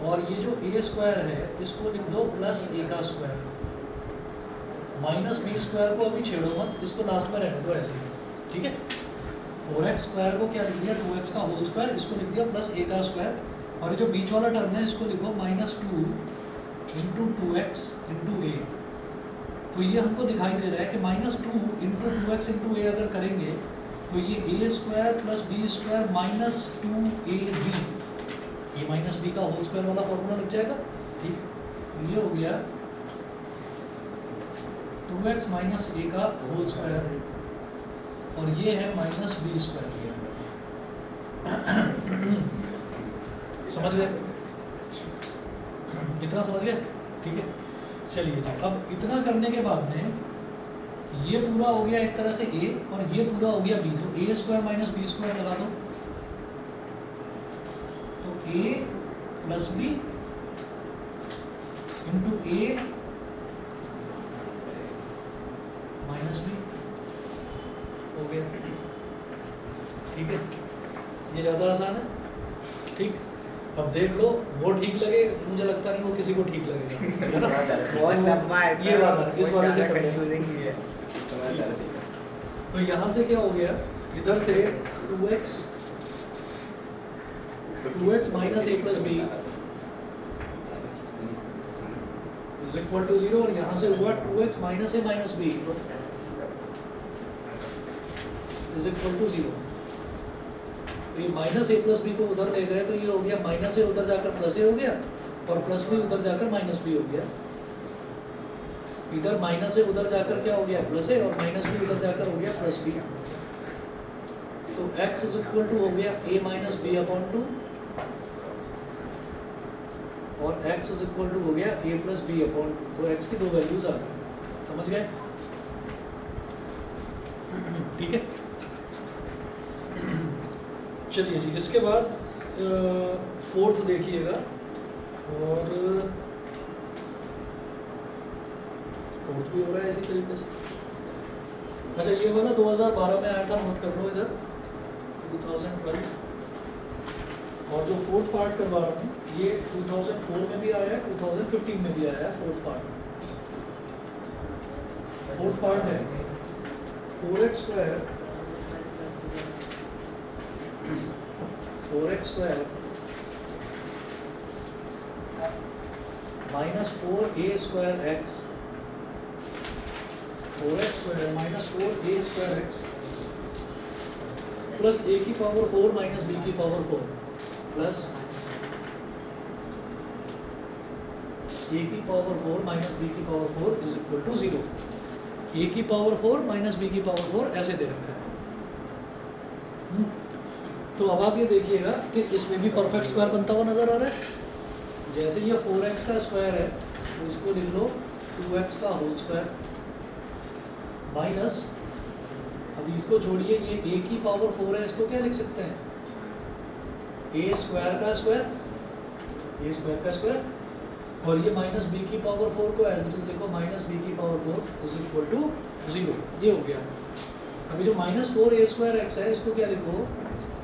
और ये जो a स्क्वायर है इसको लिख दो प्लस a का स्क्वायर, माइनस b स्क्वायर को अभी छेड़ो मत, इसको लास्ट में रहने दो ऐसे ही, ठीक है। 4x स्क्वायर को क्या लिख दिया 2x का होल स्क्वायर, इसको लिख दिया प्लस a का स्क्वायर, और ये जो बीच वाला टर्म है इसको लिखो माइनस 2 इंटू 2x इंटू ए। तो ये हमको दिखाई दे रहा है कि माइनस 2 इंटू 2x इंटू ए अगर करेंगे तो ये a square plus b square minus 2ab, A minus B का होल स्क्वायर वाला फॉर्मूला लग जाएगा, ठीक। ये हो गया 2x माइनस ए का होल स्क्वायर, और ये है माइनस बी स्क्वायर। समझ गए, इतना समझ गए, ठीक है। चलिए जी, अब इतना करने के बाद में ये पूरा हो गया एक तरह से a, और ये पूरा हो गया b, तो a square minus B square लगा दो, तो a plus B into A minus B हो गया, ठीक है। ये ज़्यादा आसान है, ठीक। अब देख लो, वो ठीक लगे, मुझे लगता नहीं वो किसी को ठीक लगेगा, है ना। बहुत लंबा है ये वाला, इस वाले से कर लेंगे। कंफ्यूजिंग भी है। तो यहाँ से क्या हो गया, इधर से 2x minus a plus B is equal to 0, और यहाँ से हुआ 2x minus a minus B is equal to 0। ये माइनस ए प्लस बी को उधर ले गए तो ये हो गया माइनस ए उधर जाकर प्लस ए हो गया और प्लस बी उधर जाकर माइनस बी हो गया। इधर माइनस ए उधर जाकर क्या हो गया प्लस ए और माइनस बी उधर जाकर हो गया प्लस बी। तो x इज इक्वल टू हो गया a माइनस बी अपॉन 2 और x इज इक्वल टू हो गया a प्लस बी अपॉन 2। तो x की दो वैल्यूज आ गई, समझ गए? ठीक है, चलिए जी। इसके बाद फोर्थ देखिएगा और फोर्थ भी हो रहा है इसी तरीके से। अच्छा ये वाला 2012 में आया था, नोट कर लो इधर 2012। और जो फोर्थ पार्ट करवा रहा हूँ ये 2004 में भी आया है, 2015 में भी आया है फोर्थ पार्ट। फोर्थ पार्ट है 4x square minus 4a square x, 4x square minus 4a square x plus a की पावर 4 माइनस b की पावर 4 प्लस a की पावर 4 माइनस b की power 4 is equal to 0। a की पावर 4 माइनस b की पावर 4 ऐसे दे रखा है। तो अब आप ये देखिएगा कि इसमें भी परफेक्ट स्क्वायर बनता हुआ नजर आ रहा है। जैसे ये 4x का स्क्वायर है तो इसको लिख लो 2x का होल स्क्वायर माइनस, अब इसको छोड़िए, ये a की पावर 4 है, इसको क्या लिख सकते हैं a स्क्वायर का स्क्वायर, a स्क्वायर का स्क्वायर, और ये माइनस b की पावर 4 को एज इट इज लिखो माइनस b की पावर 4 इज इक्वल टू 0। ये हो गया। अभी जो माइनस 4a स्क्वायर x है इसको क्या लिखो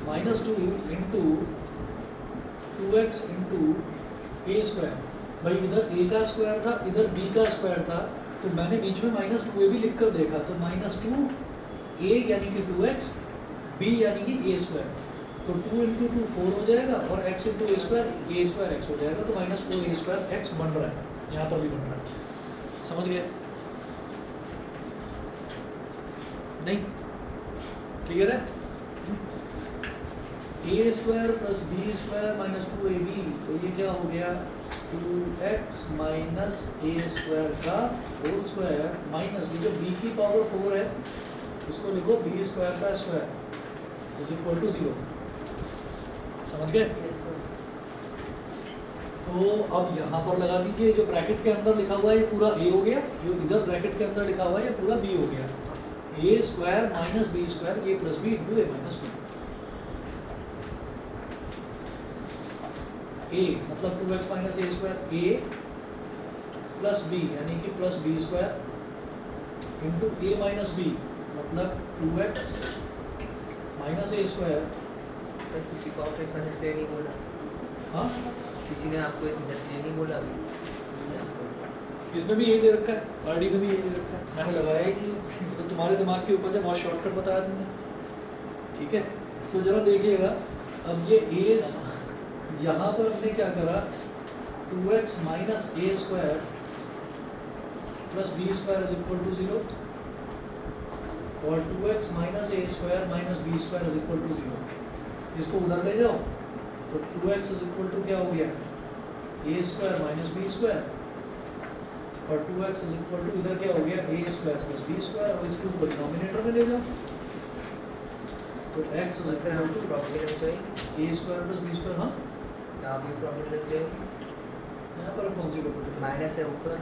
minus 2 into 2x into A square. भाई इधर a का स्क्वायर था, इधर b का स्क्वायर था, तो मैंने बीच में माइनस 2a भी लिख कर देखा, तो माइनस 2a यानी कि 2x, b यानी कि a स्क्वायर, तो 2 इंटू 2 4 हो जाएगा और x into a square x हो जाएगा। तो माइनस 4a स्क्वायर x बन रहा है, यहाँ पर भी बन रहा है। समझ गए? नहीं क्लियर है? a square plus b square minus 2ab, तो ये क्या हो गया 2x माइनस a स्क्वायर का होल स्क्वायर माइनस ये जो b की पावर 4 है इसको लिखो b स्क्वायर का स्क्वायर इज इक्वल टू 0। समझ गए? तो अब यहाँ पर लगा दीजिए, जो ब्रैकेट के अंदर लिखा हुआ है ये पूरा a हो गया, जो इधर ब्रैकेट के अंदर लिखा हुआ है ये पूरा b हो गया। a square minus b square a plus B into a minus B. a मतलब 2x minus a square a plus b यानी कि plus b square into a minus b मतलब 2x minus a square. Sir किसी को आपको इसमें डिस्प्ले नहीं बोला? हाँ किसी ने आपको इसमें डिस्प्ले नहीं बोला अभी? इसमें भी यही दे रखा है, आरडी में भी यही दे रखा है, मैंने लगाया ही नहीं, तो तुम्हारे दिमाग के ऊपर से बहुत शॉर्टकट बताया तुमने। ठीक है, तो जरा देखिएगा, अब ये a यहाँ पर हमने क्या करा 2x minus a square plus b square is equal to 0 और 2x minus a square minus b square is equal to 0। इसको उधर ले जाओ तो 2x इज इक्वल टू क्या हो गया a square minus b square और 2x इज इक्वल टू इधर क्या हो गया a square plus b square, और इसको डिनोमिनेटर में ले जाओ तो x इज सर इक्वल हमको टू प्रॉपर्टी लग जाएगी, a square plus b square. हाँ यहाँ भी प्रॉपर्टी लग जाएगी, यहाँ पर कौन सी प्रॉपर्टी? माइनस है ऊपर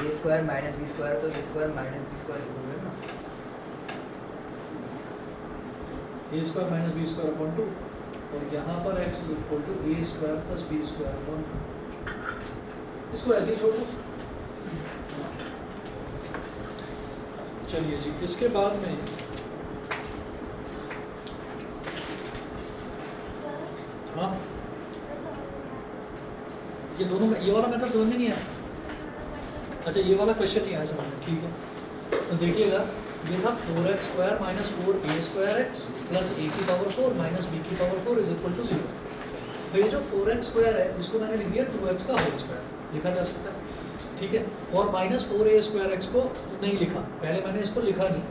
a square minus b square, तो a square minus b square equal है ना a square minus b square upon 2 और यहाँ पर x is equal to a square plus b square upon 2। इसको ऐसे ही छोड़ दो। चलिए जी, इसके बाद में हाँ ये दोनों में ये वाला मेथड समझ में नहीं आया। अच्छा ये वाला क्वेश्चन नहीं आया समझ में, ठीक है। तो देखिएगा ये था 4x square minus 4a square x plus a की पावर 4 माइनस b की पावर 4 इज इक्वल टू 0। तो ये जो 4x स्क्वायर है इसको मैंने लिख दिया 2x का होल स्क्वायर, लिखा जा सकता है। ठीक है, और माइनस 4a स्क्वायर x को नहीं लिखा, पहले मैंने इसको लिखा नहीं,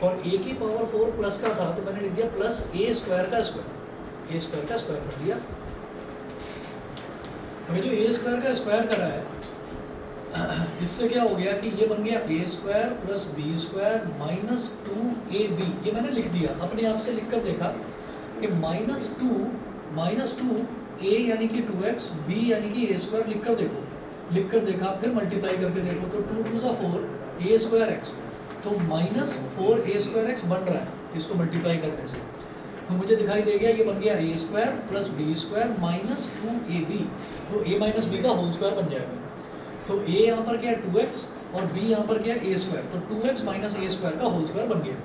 और a की पावर 4 प्लस का था तो मैंने लिख दिया प्लस a स्क्वायर का स्क्वायर कर दिया। हमें जो a स्क्वायर का स्क्वायर करा है इससे क्या हो गया कि ये बन गया a square plus B square minus 2ab। ये मैंने लिख दिया, अपने आप से लिख कर देखा कि माइनस टू a यानी कि 2x, b यानी कि a स्क्वायर लिख कर देखा, फिर मल्टीप्लाई करके देखो तो 2 2 4 a स्क्वायर x, तो माइनस 4a स्क्वायर x बन रहा है इसको मल्टीप्लाई करने से। तो मुझे दिखाई दे गया ये बन गया a square plus B square minus 2ab, तो a माइनस बी का होल स्क्वायर बन जाएगा। तो a यहाँ पर क्या है 2x और b यहाँ पर क्या है a स्क्वायर, तो 2x माइनस a स्क्वायर का होल स्क्वायर बन गया,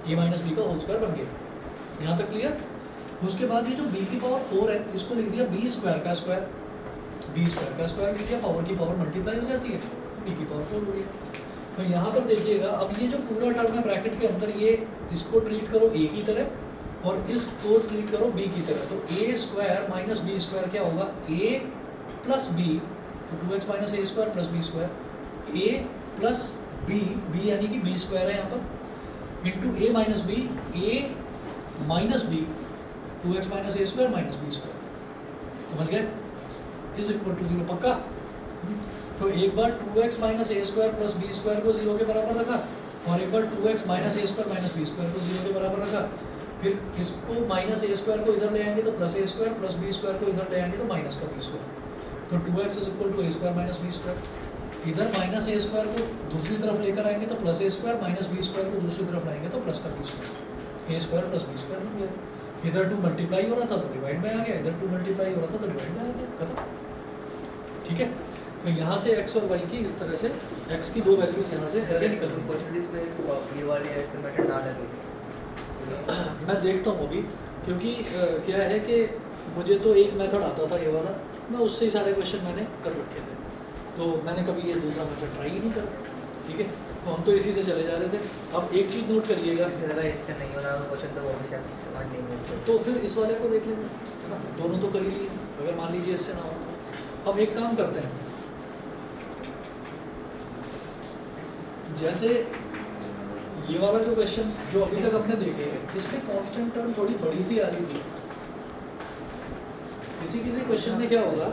a माइनस b का होल स्क्वायर बन गया। यहाँ तक क्लियर? उसके बाद ये जो b की पावर 4 है इसको लिख दिया b स्क्वायर का स्क्वायर लिख दिया, पावर की पावर मल्टीप्लाई हो जाती है, b की पावर 4 हो गया। तो यहाँ पर देखिएगा अब ये जो पूरा टर्म है ब्रैकेट के अंदर, ये इसको ट्रीट करो a की तरह और इसको ट्रीट करो b की तरह, तो a square minus b square क्या होगा a प्लस b, तो 2x minus a square plus b square, a plus b यानी कि b स्क्वायर है यहाँ पर, into a minus b, a minus b, 2x minus a square minus b square, समझ गए? इज इक्वल टू 0 पक्का? तो एक बार 2x minus a square plus b square को 0 के बराबर रखा और एक बार 2x minus a square minus b square को 0 के बराबर रखा, फिर इसको माइनस a स्क्वायर को इधर ले आएंगे तो plus a square, plus b square को इधर ले आएंगे तो माइनस का b स्क्वायर, तो 2x is equal to a square minus b square. इधर माइनस a स्क्वायर को दूसरी तरफ लेकर आएंगे तो plus a square, minus b square को दूसरी तरफ लाएंगे तो प्लस का b square, a square plus b square बन गया। इधर 2 मल्टीप्लाई हो रहा था तो डिवाइड में आ गया, इधर 2 मल्टीप्लाई हो रहा था तो डिवाइड में आ गया, खत्म। ठीक है, तो यहाँ से x और y की इस तरह से x की 2 वैल्यूज यहाँ से ऐसे निकल गई। क्वेश्चन में ये वाले ऐसे मेथड ना लगे। मैं देखता हूँ अभी, क्योंकि क्या है कि मुझे तो एक मेथड आता था ये वाला, मैं उससे ही सारे क्वेश्चन मैंने कर रखे थे, तो मैंने कभी ये दूसरा मेथड ट्राई ही नहीं करा। ठीक है, तो हम तो इसी से चले जा रहे थे। अब एक चीज़ नोट करिएगा, अगर इससे नहीं हो रहा क्वेश्चन तो वो भी से आप समझ लेंगे। तो फिर इस वाले को देख लेंगे, है ना, दोनों तो कर ही लिए। अगर मान लीजिए इससे ना हो तो अब एक काम करते हैं, जैसे ये वाला जो क्वेश्चन जो अभी तक हमने देखे हैं इसमें कांस्टेंट टर्म थोड़ी बड़ी सी आ रही थी। किसी क्वेश्चन में क्या होगा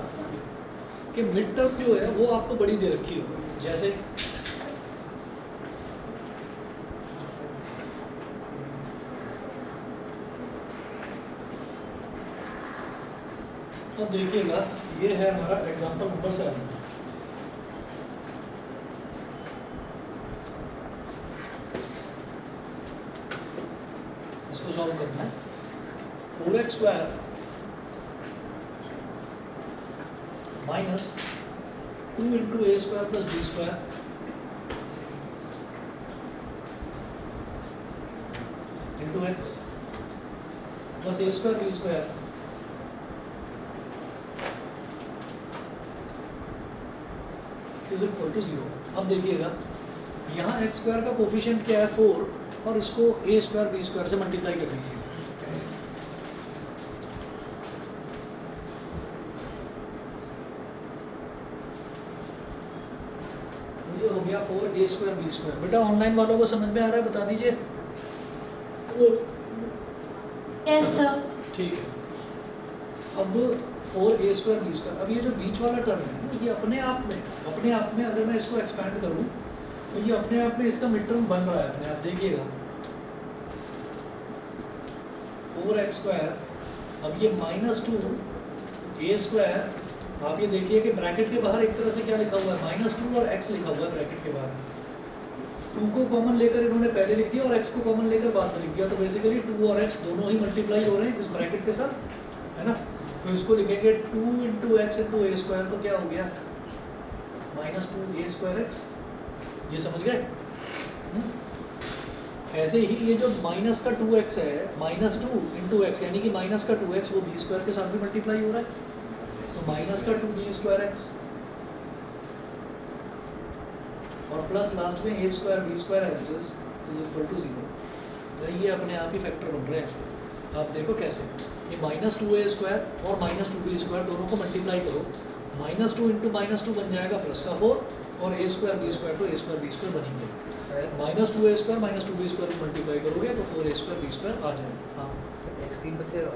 कि मिड टर्म जो है वो आपको बड़ी दे रखी होगी, जैसे अब देखिएगा ये है हमारा एग्जांपल नंबर 7। इसको सॉल्व करना है। 4x square minus 2 into A square plus B square into X plus A square B square is equal to 0। अब देखिएगा यहाँ एक्स स्क्वायर का कोफिशिएंट क्या है 4 और इसको ए स्क्वायर बी स्क्वायर से मल्टीप्लाई कर दीजिए। तो ये हो गया 4 ए स्क्वायर बी स्क्वायर। बेटा ऑनलाइन वालों को समझ में आ रहा है, बता दीजिए। Yes sir. ठीक है, अब 4 ए स्क्वायर बी स्क्वायर, अब ये जो बीच वाला टर्म है ना, ये अपने आप में अगर मैं इसको एक्सपैंड करूँ तो ये अपने आप में इसका मिड टर्म बन रहा है अपने आप। देखिएगा 4x स्क्वायर, अब ये -2 ए स्क्वायर, आप ये देखिए कि ब्रैकेट के बाहर एक तरह से क्या लिखा हुआ है -2 और x लिखा हुआ है ब्रैकेट के बाहर। 2 को कॉमन लेकर इन्होंने पहले लिख दिया और x को कॉमन लेकर बाद में लिख दिया, तो बेसिकली 2 और x दोनों ही मल्टीप्लाई हो रहे हैं इस ब्रैकेट के साथ, है ना। तो इसको लिखेंगे 2 into x into A square, तो क्या हो गया -2 ए स्क्वायर एक्स। ये समझ गए? ऐसे ही ये जो माइनस का 2x है, -2 इंटू एक्स यानी कि माइनस का 2x वो बी स्क्वायर के साथ भी मल्टीप्लाई हो रहा है, तो माइनस का 2b स्क्वायर एक्स और प्लस लास्ट में a square B square as it is equal to 0। ये अपने आप ही फैक्टर बन रहे हैं इसके। आप देखो कैसे, ये -2a स्क्वायर और -2b स्क्वायर दोनों को मल्टीप्लाई करो, -2 इंटू -2 बन जाएगा +4 और a स्क्वायर बी स्क्वायर तो a स्क्वायर बी स्क्वायर बनेंगे। Minus two a square minus two b square multiply करोगे तो 4a² b² आ जाएगा। हाँ एक्स 3 बचेगा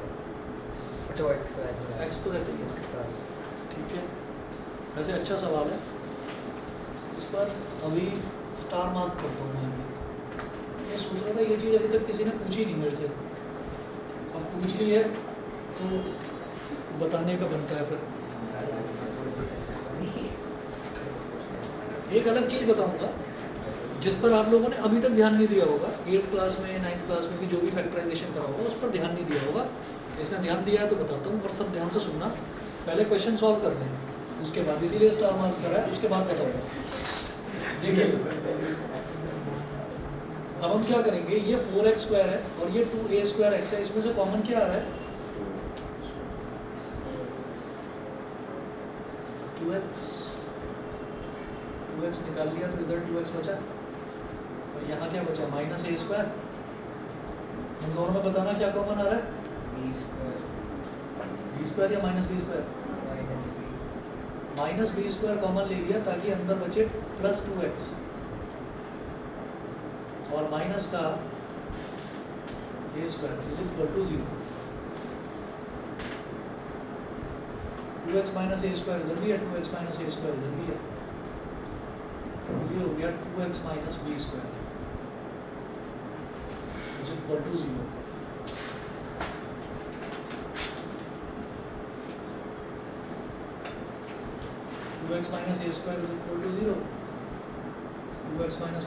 अच्छा वो एक्स है एक्स तो रहती है, सर ठीक है। वैसे अच्छा सवाल है, इस पर अभी स्टार मार्क करता हूँ मैं। मैं सोच रहा था ये चीज़ अभी तक किसी ने पूछी नहीं मेरे से, अब पूछ ली है तो बताने का बनता है फिर। एक अलग चीज़ बताऊंगा जिस पर आप लोगों ने अभी तक ध्यान नहीं दिया होगा, 8th क्लास में 9th क्लास में भी जो भी फैक्टराइजेशन करा होगा उस पर ध्यान नहीं दिया होगा। इसने ध्यान दिया है तो बताता हूँ, और सब ध्यान से सुनना। पहले क्वेश्चन सॉल्व कर लें, उसके बाद इसीलिए स्टार मार्क करा है, उसके बाद बताऊँगा। देखिए अब हम क्या करेंगे, ये 4x² है और ये 2a² है, इसमें से कॉमन क्या आ रहा है 2x निकाल लिया तो इधर 2x बचा, और यहाँ क्या बचा -a²। इन दोनों में बताना क्या कॉमन आ रहा है, b² या -b²। -b² कॉमन ले लिया ताकि अंदर बचे +2x और माइनस का a² = 0। 2x - a² इधर भी है, 2x - a² इधर भी है, तो ये हो गया 2x - b² = 0। 2x - a² = 0, 2x - b²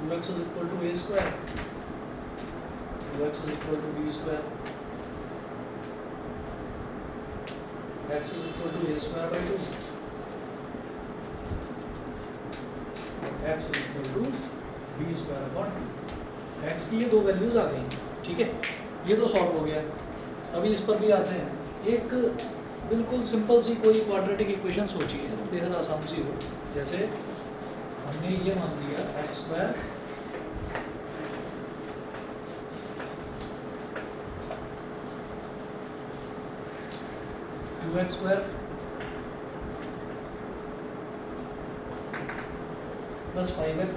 = 0, 2x = a², 2x = b², x = a²/2, x = b²/2। x की ये दो वैल्यूज आ गई, ठीक है। ये तो सॉल्व हो गया। अभी इस पर भी आते हैं, एक बिल्कुल सिंपल सी कोई क्वाड्रेटिक इक्वेशन सोची है तो बेहद आसान सी हो। जैसे हमने ये मान लिया x² (2x² + 5x)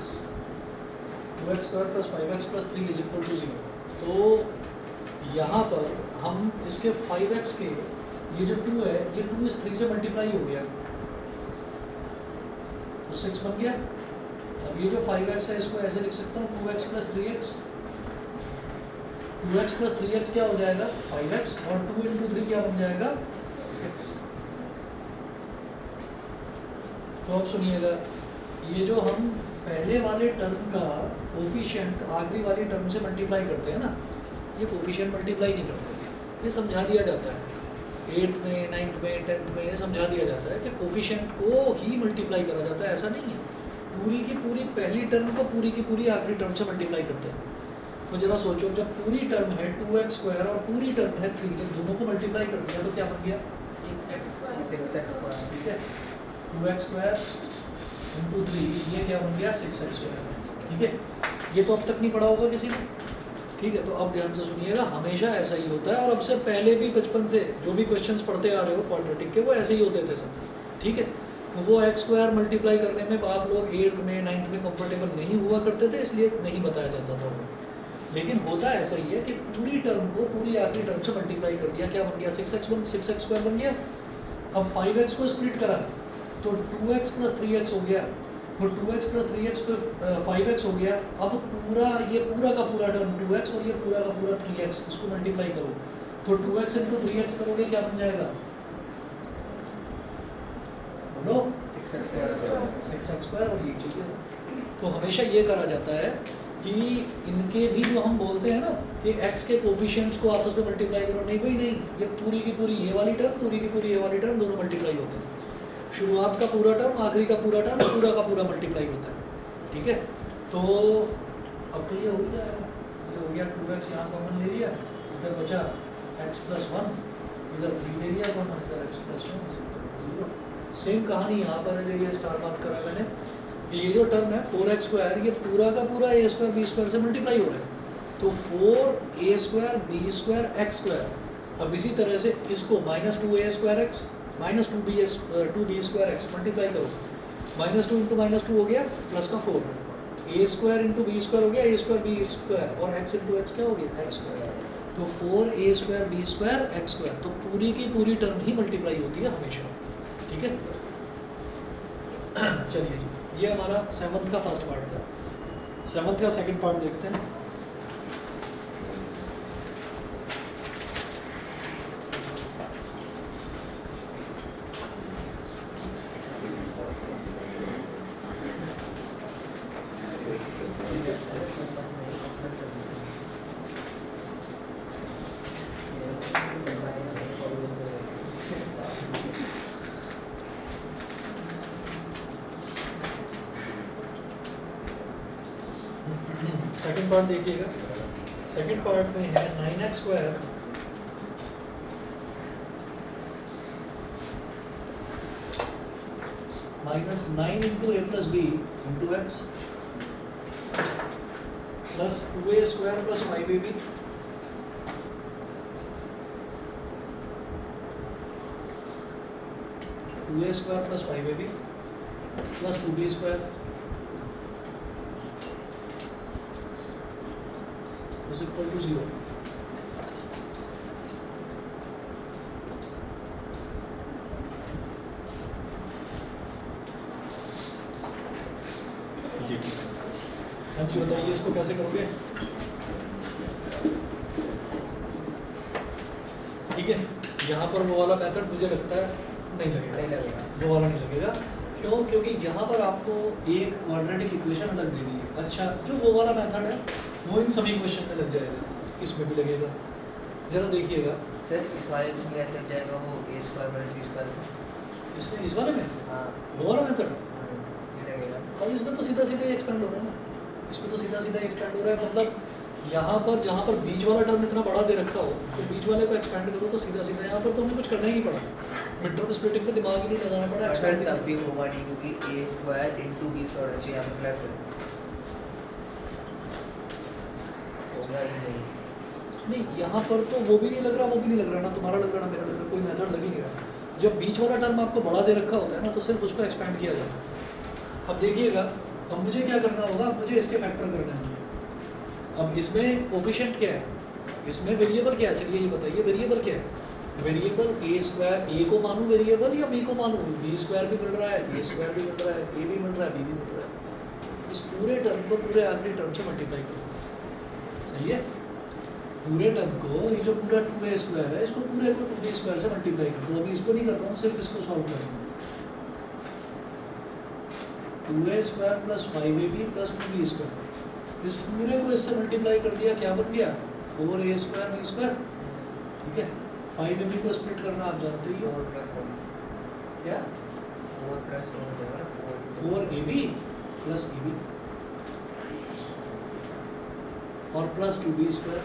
2x² + 5x + 3 = 0। तो यहाँ पर हम इसके 5x के ये जो 2 है, ये 2 इस 3 से मल्टीप्लाई हो गया तो 6 बन गया। अब ये जो 5x है इसको ऐसे लिख सकता हूँ 2x + 3x। 2x + 3x क्या हो जाएगा 5x, और 2 × 3 क्या बन जाएगा 6। तो अब सुनिएगा, ये जो हम पहले वाले टर्म का कोफिशिएंट आखिरी वाली टर्म से मल्टीप्लाई करते हैं ना, ये कोफिशिएंट मल्टीप्लाई नहीं करते, ये समझा दिया जाता है 8th में 9th में 10th में, ये समझा दिया जाता है कि कोफिशिएंट को ही मल्टीप्लाई करा जाता है। ऐसा नहीं है, पूरी की पूरी पहली टर्म को पूरी की पूरी आखिरी टर्म से मल्टीप्लाई करते हैं। तो जरा सोचो, जब पूरी टर्म है 2x² और पूरी टर्म है 3, जब दोनों को मल्टीप्लाई कर दिया तो क्या बन गया 6x²। ठीक है, 2x² × 3, ये क्या बन गया 6x²। ठीक है, ये तो अब तक नहीं पढ़ा होगा किसी ने, ठीक है। तो अब ध्यान से सुनिएगा, हमेशा ऐसा ही होता है, और अब से पहले भी बचपन से जो भी क्वेश्चंस पढ़ते आ रहे हो क्वाड्रेटिक के, वो ऐसे ही होते थे सब, ठीक है। वो x² मल्टीप्लाई करने में आप लोग 8th में 9th में कंफर्टेबल नहीं हुआ करते थे, इसलिए नहीं बताया जाता था वो। लेकिन होता ऐसा ही है कि पूरी टर्म को पूरी आखिरी टर्म से मल्टीप्लाई कर दिया, क्या बन गया 6x² बन गया। अब 5x को स्प्लिट करा तो 2x + 3x हो गया, तो 2x + 3x फिर 5x हो गया। अब पूरा ये पूरा का पूरा टर्म 2x और ये पूरा का पूरा 3x, इसको मल्टीप्लाई करो तो 2x × 3x करोगे क्या बन जाएगा, बोलो 6x²। और ये चीज़ें तो हमेशा ये करा जाता है कि इनके भी जो हम बोलते हैं ना कि x के कोफिशिएंट्स को आपस में मल्टीप्लाई करो, नहीं भाई नहीं, ये पूरी की पूरी ये वाली टर्म, पूरी की पूरी ये वाली टर्म, दोनों मल्टीप्लाई होते हैं। शुरुआत का पूरा टर्म, आखिरी का पूरा टर्म, पूरा का पूरा मल्टीप्लाई होता है, ठीक है। तो अब तो ये हो ही जाएगा, ये हो गया 2x यहाँ कॉमन ले लिया, इधर बचा x + 1, इधर 3 ले लिया कॉमन, इधर x + 1 = 0। सेम कहानी यहाँ पर है, जो ये स्टार मार्क करा मैंने, ये जो टर्म है 4x², ये पूरा का पूरा a² b² से मल्टीप्लाई हो रहा है, तो 4a² b² x²। अब इसी तरह से इसको -2a² x minus two b square x multiply करो, minus two into minus two हो गया प्लस का 4, a square into b square हो गया ए स्क्वायर बी स्क्वायर और एक्स इंटू एक्स क्या हो गया एक्स स्क्वायर। तो 4a square B square x square, तो पूरी की पूरी टर्म ही मल्टीप्लाई होती है हमेशा, ठीक है। चलिए जी, ये हमारा 7th का फर्स्ट पार्ट था। 7th का सेकंड पार्ट देखते हैं। सेकंड पार्ट देखिएगा, सेकंड पार्ट में है 9x square minus 9 into A plus B into X plus 2a square plus 5ab square plus 5ab plus 2b square is equal to 0. हाँ जी बताइए इसको कैसे करोगे? ठीक है, यहाँ पर वो वाला मेथड मुझे लगता है नहीं लगेगा, वो वाला नहीं लगेगा। क्यों? क्योंकि यहाँ पर आपको एक क्वाड्रेटिक इक्वेशन अलग दे दी है। अच्छा, जो वो वाला मेथड है वो इन सभी क्वेश्चन में लग जाएगा, इसमें भी लगेगा। जरा देखिएगा सर इस वाले में कैसे लग जाएगा वो ए स्क्वायर प्लस बी स्क्वायर इसमें, इस वाले में हाँ वो वाला मेथड, ये लगेगा। और इसमें तो सीधा सीधा एक्सपेंड हो रहा है ना, इसमें तो सीधा सीधा एक्सपेंड हो रहा है। मतलब यहाँ पर जहाँ पर बीच वाला टर्म इतना बड़ा दे रखा हो तो बीच वाले को एक्सपेंड करो तो सीधा सीधा यहाँ पर तो हमें कुछ करना ही नहीं पड़ा, मिड टर्म स्प्लिटिंग पे दिमाग ही नहीं लगाना पड़ा, एक्सपेंड तब भी होगा नहीं क्योंकि ए स्क्वायर इंटू बी स्क्वायर अच्छे यहाँ पे प्लस है, होगा ही नहीं। नहीं, यहाँ पर तो वो भी नहीं लग रहा, वो भी नहीं लग रहा ना, तुम्हारा लग रहा ना, मेरा लग रहा, कोई मेथड लग ही नहीं रहा। जब बीच वाला टर्म आपको बड़ा दे रखा होता है ना तो सिर्फ उसको एक्सपेंड किया जाता है। अब देखिएगा, अब मुझे क्या करना होगा, अब मुझे इसके फैक्टर करने होंगे। अब इसमें कोफिशिएंट क्या है, इसमें वेरिएबल क्या है, चलिए ये बताइए वेरिएबल क्या है। वेरिएबल ए स्क्वायर, ए को मानूँ वेरिएबल या बी को मानूँ? बी स्क्वायर भी मिल रहा है, ए स्क्वायर भी मिल रहा है, ए भी मिल रहा है, बी भी मिल रहा है। इस पूरे टर्म को पूरे आखिरी टर्म से मल्टीप्लाई करो, सही है। पूरे टर्म को, ये जो पूरा 2a स्क्वायर है इसको पूरे को 2b स्क्वायर से मल्टीप्लाई कर दो। अभी इसको नहीं कर रहा हूँ, सिर्फ इसको सॉल्व करूँगा। 2a square plus 5ab plus 2b square, इस पूरे को इससे मल्टीप्लाई कर दिया, क्या बन गया 4a स्क्वायर b स्क्वायर, ठीक है। 5ab को स्प्लिट करना आप जानते ही हो, 4 प्लस 1 क्या 4 प्लस 1 हो जाएगा 4ab प्लस ab और प्लस 2b स्क्वायर,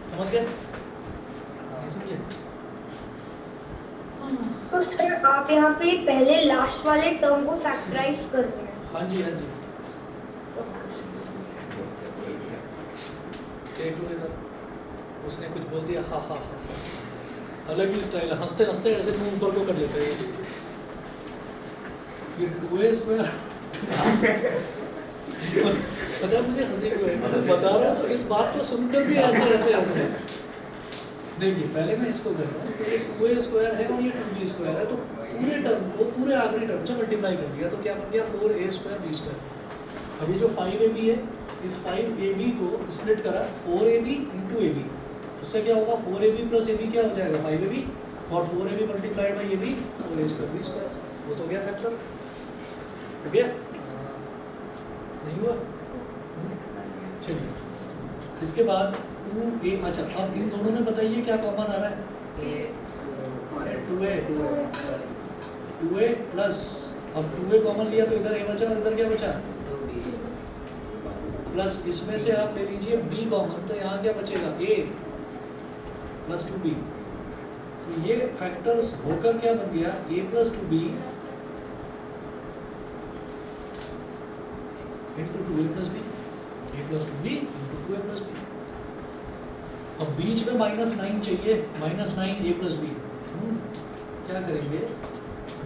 समझ गए? नहीं समझे? तो सर आप यहाँ पे पहले लास्ट वाले टर्म को फैक्टराइज कर रहे हैं। हाँ जी, हाँ जी, देख लो इधर, उसने कुछ बोल दिया, हाँ हाँ हाँ, अलग ही स्टाइल है, हंसते हंसते ऐसे मुंह ऊपर को कर लेते हैं। ये 2a स्क्वायर पता है मुझे हंसी क्यों है, मैं बता रहा हूँ तो इस बात को सुनकर भी ऐसे ऐसे ऐसे। देखिए पहले मैं इसको कर रहा हूँ, तो ये 2a स्क्वायर है और ये 2b स्क्वायर है, तो पूरे टर्म को पूरे आखिरी टर्म से मल्टीप्लाई कर दिया, तो क्या बन गया 4a स्क्वायर b स्क्वायर। अब ये जो 5ab है, इस 5ab को स्प्लिट करा 4ab इंटू ab, उससे क्या होगा 4ab प्लस ab क्या हो जाएगा 5ab और 4ab multiplied by ab 4a square b square, वो तो गया फैक्टर, हो गया नहीं हुआ? चलिए इसके बाद 2a, अच्छा अब इन दोनों में बताइए क्या कॉमन आ रहा है? ए 2a प्लस, अब 2a कॉमन लिया तो इधर a बचा और इधर क्या बचा प्लस, इसमें से आप ले लीजिए b कॉमन, तो यहाँ क्या बचेगा a प्लस 2b, तो ये फैक्टर्स होकर क्या बन गया a plus 2b into 2a plus b, a plus 2b into 2a plus b। अब बीच में -9 चाहिए, -9 a प्लस b, क्या करेंगे,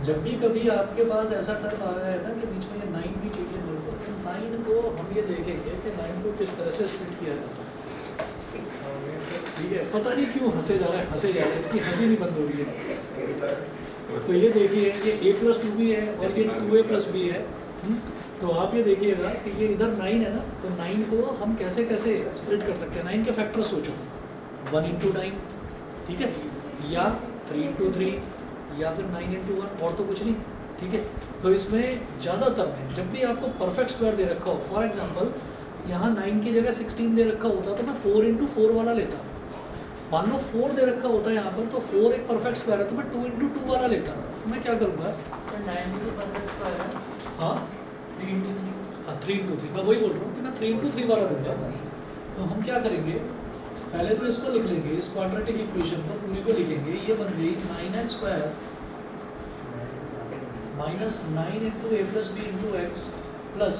जब भी कभी आपके पास ऐसा टर्म आ रहा है ना कि बीच में ये 9 भी चाहिए मेरे को, तो 9 को हम ये देखेंगे कि 9 को किस तरह से स्प्लिट किया जाता है। ठीक है, पता नहीं क्यों हंसे जा रहा है, इसकी हंसी नहीं बंद हो रही है। तो ये देखिए कि a+2b है और ये 2a+b है। तो आप ये देखिएगा कि ये इधर 9 है ना, तो 9 को हम कैसे कैसे स्प्लिट कर सकते हैं। 9 के फैक्टर सोचो, 1 × 9, ठीक है, या 3 × 3, या फिर 9 × 1, और तो कुछ नहीं। ठीक है, तो इसमें ज़्यादातर में जब भी आपको परफेक्ट स्क्वायर दे रखा हो, फॉर एग्जांपल यहाँ 9 की जगह 16 दे रखा होता तो मैं 4 × 4 वाला लेता। मान लो 4 दे रखा होता है यहाँ पर, तो 4 एक परफेक्ट स्क्वायर है, तो मैं 2 × 2 वाला लेता। तो मैं क्या करूँगा, तो 9 भी परफेक्ट स्क्वायर है, हाँ 3 × 3। हाँ 3 × 3, मैं वही बोल रहा हूँ कि मैं 3 × 3 वाला दूंगा। तो हम क्या करेंगे, पहले तो इसको लिख लेंगे, इस क्वाड्रेटिक इक्वेशन को पूरी को लिखेंगे। ये बन गई 9x² minus 9 × a+b × x plus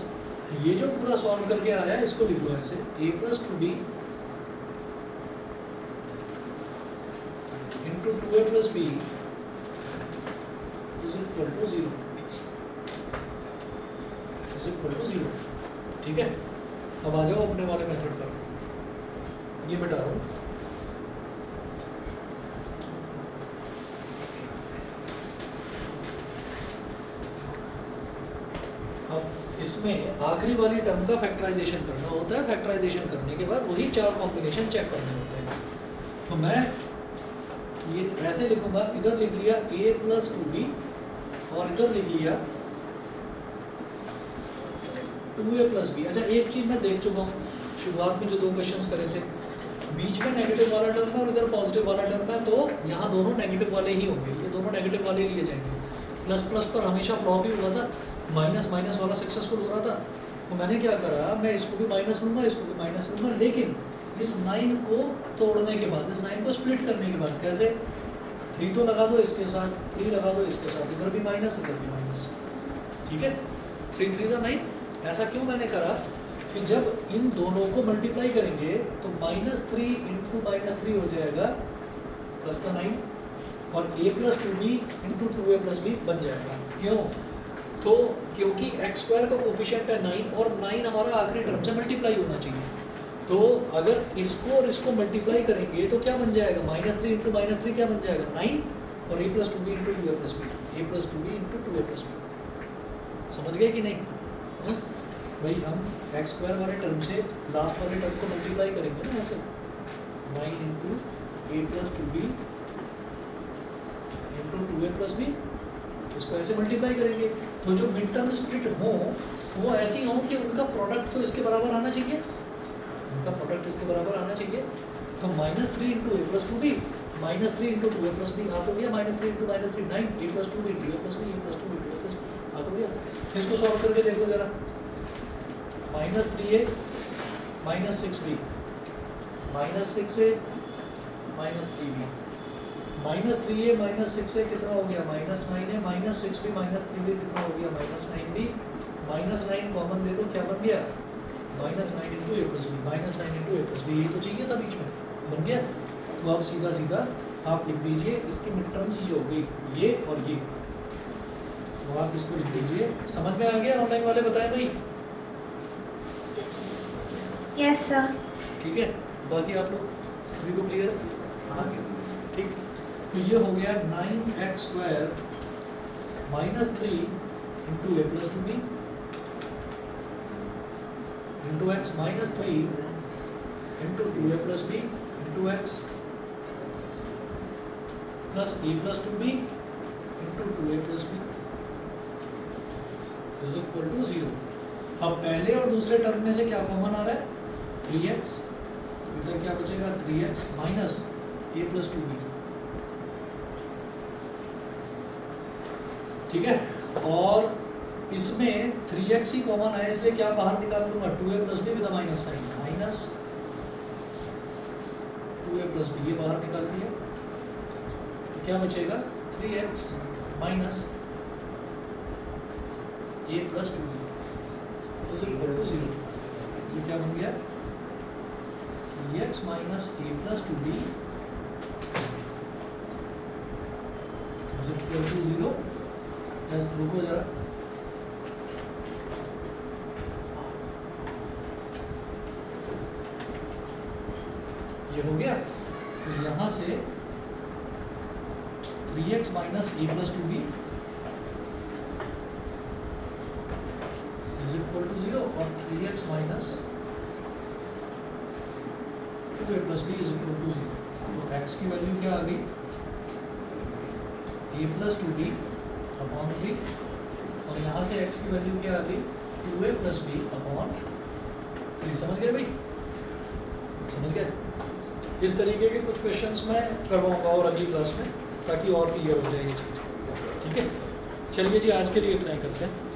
ये जो पूरा सॉल्व करके आया है इसको लिख लो ऐसे, a+2b × 2a+b is equal to 0, is equal to 0। ठीक है, अब आ जाओ अपने वाले मेथड पर, ये बता रहा हूँ। अब इसमें आखिरी वाली टर्म का फैक्टराइजेशन करना होता है। फैक्टराइजेशन करने के बाद वही 4 कॉम्बिनेशन चेक करने होते हैं। तो मैं ये ऐसे लिखूंगा, इधर लिख लिया a+2b और इधर लिख लिया 2a+b। अच्छा, एक चीज़ मैं देख चुका हूँ, शुरुआत में जो 2 क्वेश्चंस करे थे, बीच में नेगेटिव वाला टर्म है और इधर पॉजिटिव वाला टर्म है, तो यहाँ दोनों नेगेटिव वाले ही होंगे, ये दोनों नेगेटिव वाले लिए जाएंगे। प्लस प्लस पर हमेशा फ्लॉप ही हुआ था, माइनस माइनस वाला सक्सेसफुल हो रहा था। तो मैंने क्या करा, मैं इसको भी माइनस लूँगा, इसको भी माइनस लूँगा, लेकिन इस 9 को तोड़ने के बाद, इस 9 को स्प्लिट करने के बाद कैसे, 3 तो लगा दो इसके साथ, 3 लगा दो इसके साथ, इधर भी माइनस, इधर भी माइनस। ठीक है, 3 × 3 = 9। ऐसा क्यों मैंने करा कि जब इन दोनों को मल्टीप्लाई करेंगे तो -3 × -3 हो जाएगा प्लस का 9, और a+2b × 2a+b बन जाएगा। क्यों, तो क्योंकि x² का कोफिशिएंट है 9 और 9 हमारा आखिरी टर्म से मल्टीप्लाई होना चाहिए। तो अगर इसको और इसको मल्टीप्लाई करेंगे तो क्या बन जाएगा, -3 × -3 क्या बन जाएगा, 9, और a+2b × 2a+b, a+2b × 2a+b। समझ गए कि नहीं? भाई हम x² वाले टर्म से लास्ट वाले टर्म को मल्टीप्लाई करेंगे ना ऐसे, 9 × a+2b × 2a+b, इसको ऐसे मल्टीप्लाई करेंगे। तो जो मिड टर्म स्प्लिट हो वो ऐसी हो कि उनका प्रोडक्ट तो इसके बराबर आना चाहिए, उनका प्रोडक्ट इसके बराबर आना चाहिए। तो -3 × a+2b, -3 × 2a+b आ तो गया, -3 × -3 9, a+2b × a+b, a+2b × a+b आ तो गया। इसको सॉल्व करके देखो जरा, -3a -6b, -6a -3b, -3a -6a कितना हो गया, -9a, -6b -3b कितना हो गया, -9b, -9 कॉमन ले लो, क्या बन गया, -9 × a+b, -9 × a+b, ये तो चाहिए था बीच में, बन गया। तो आप सीधा सीधा आप लिख दीजिए, इसकी मिड टर्म्स ये हो गई, ये और ये, तो आप इसको लिख दीजिए। समझ में आ गया, ऑनलाइन वाले बताएं भाई? Yes sir. ठीक है, बाकी आप लोग सभी को क्लियर है? हाँ ठीक। तो ये हो गया 9x² -3 × a+2b × x -3 × 2a+b × x plus a+2b × 2a+b is equal to 0। अब पहले और दूसरे टर्म में से क्या कॉमन आ रहा है, 3x, तो इधर क्या बचेगा, 3x माइनस a+2b। ठीक है, और इसमें 3x ही कॉमन है, इसलिए क्या बाहर निकाल लूंगा, 2a+b with minus sign, minus 2a+b, ये बाहर निकाल दिया, तो क्या बचेगा, 3x minus a+2b is equal to 0। ये क्या बन गया, 3x minus a+2b is equal to 0, रुको जरा, ये हो गया। तो यहाँ से 3x minus a plus 2b is equal to 0 और 3x minus 2a plus b is equal to 0। तो x की वैल्यू क्या आ गई, a प्लस 2b अपॉन 3, और यहाँ से x की वैल्यू क्या आ गई, 2a प्लस b अपॉन 3। समझ गए भाई, समझ गए। इस तरीके के कुछ क्वेश्चंस मैं करवाऊंगा और अगली क्लास में, ताकि और क्लियर हो जाए ये चीज़। ठीक है, चलिए जी, आज के लिए इतना ही करते हैं।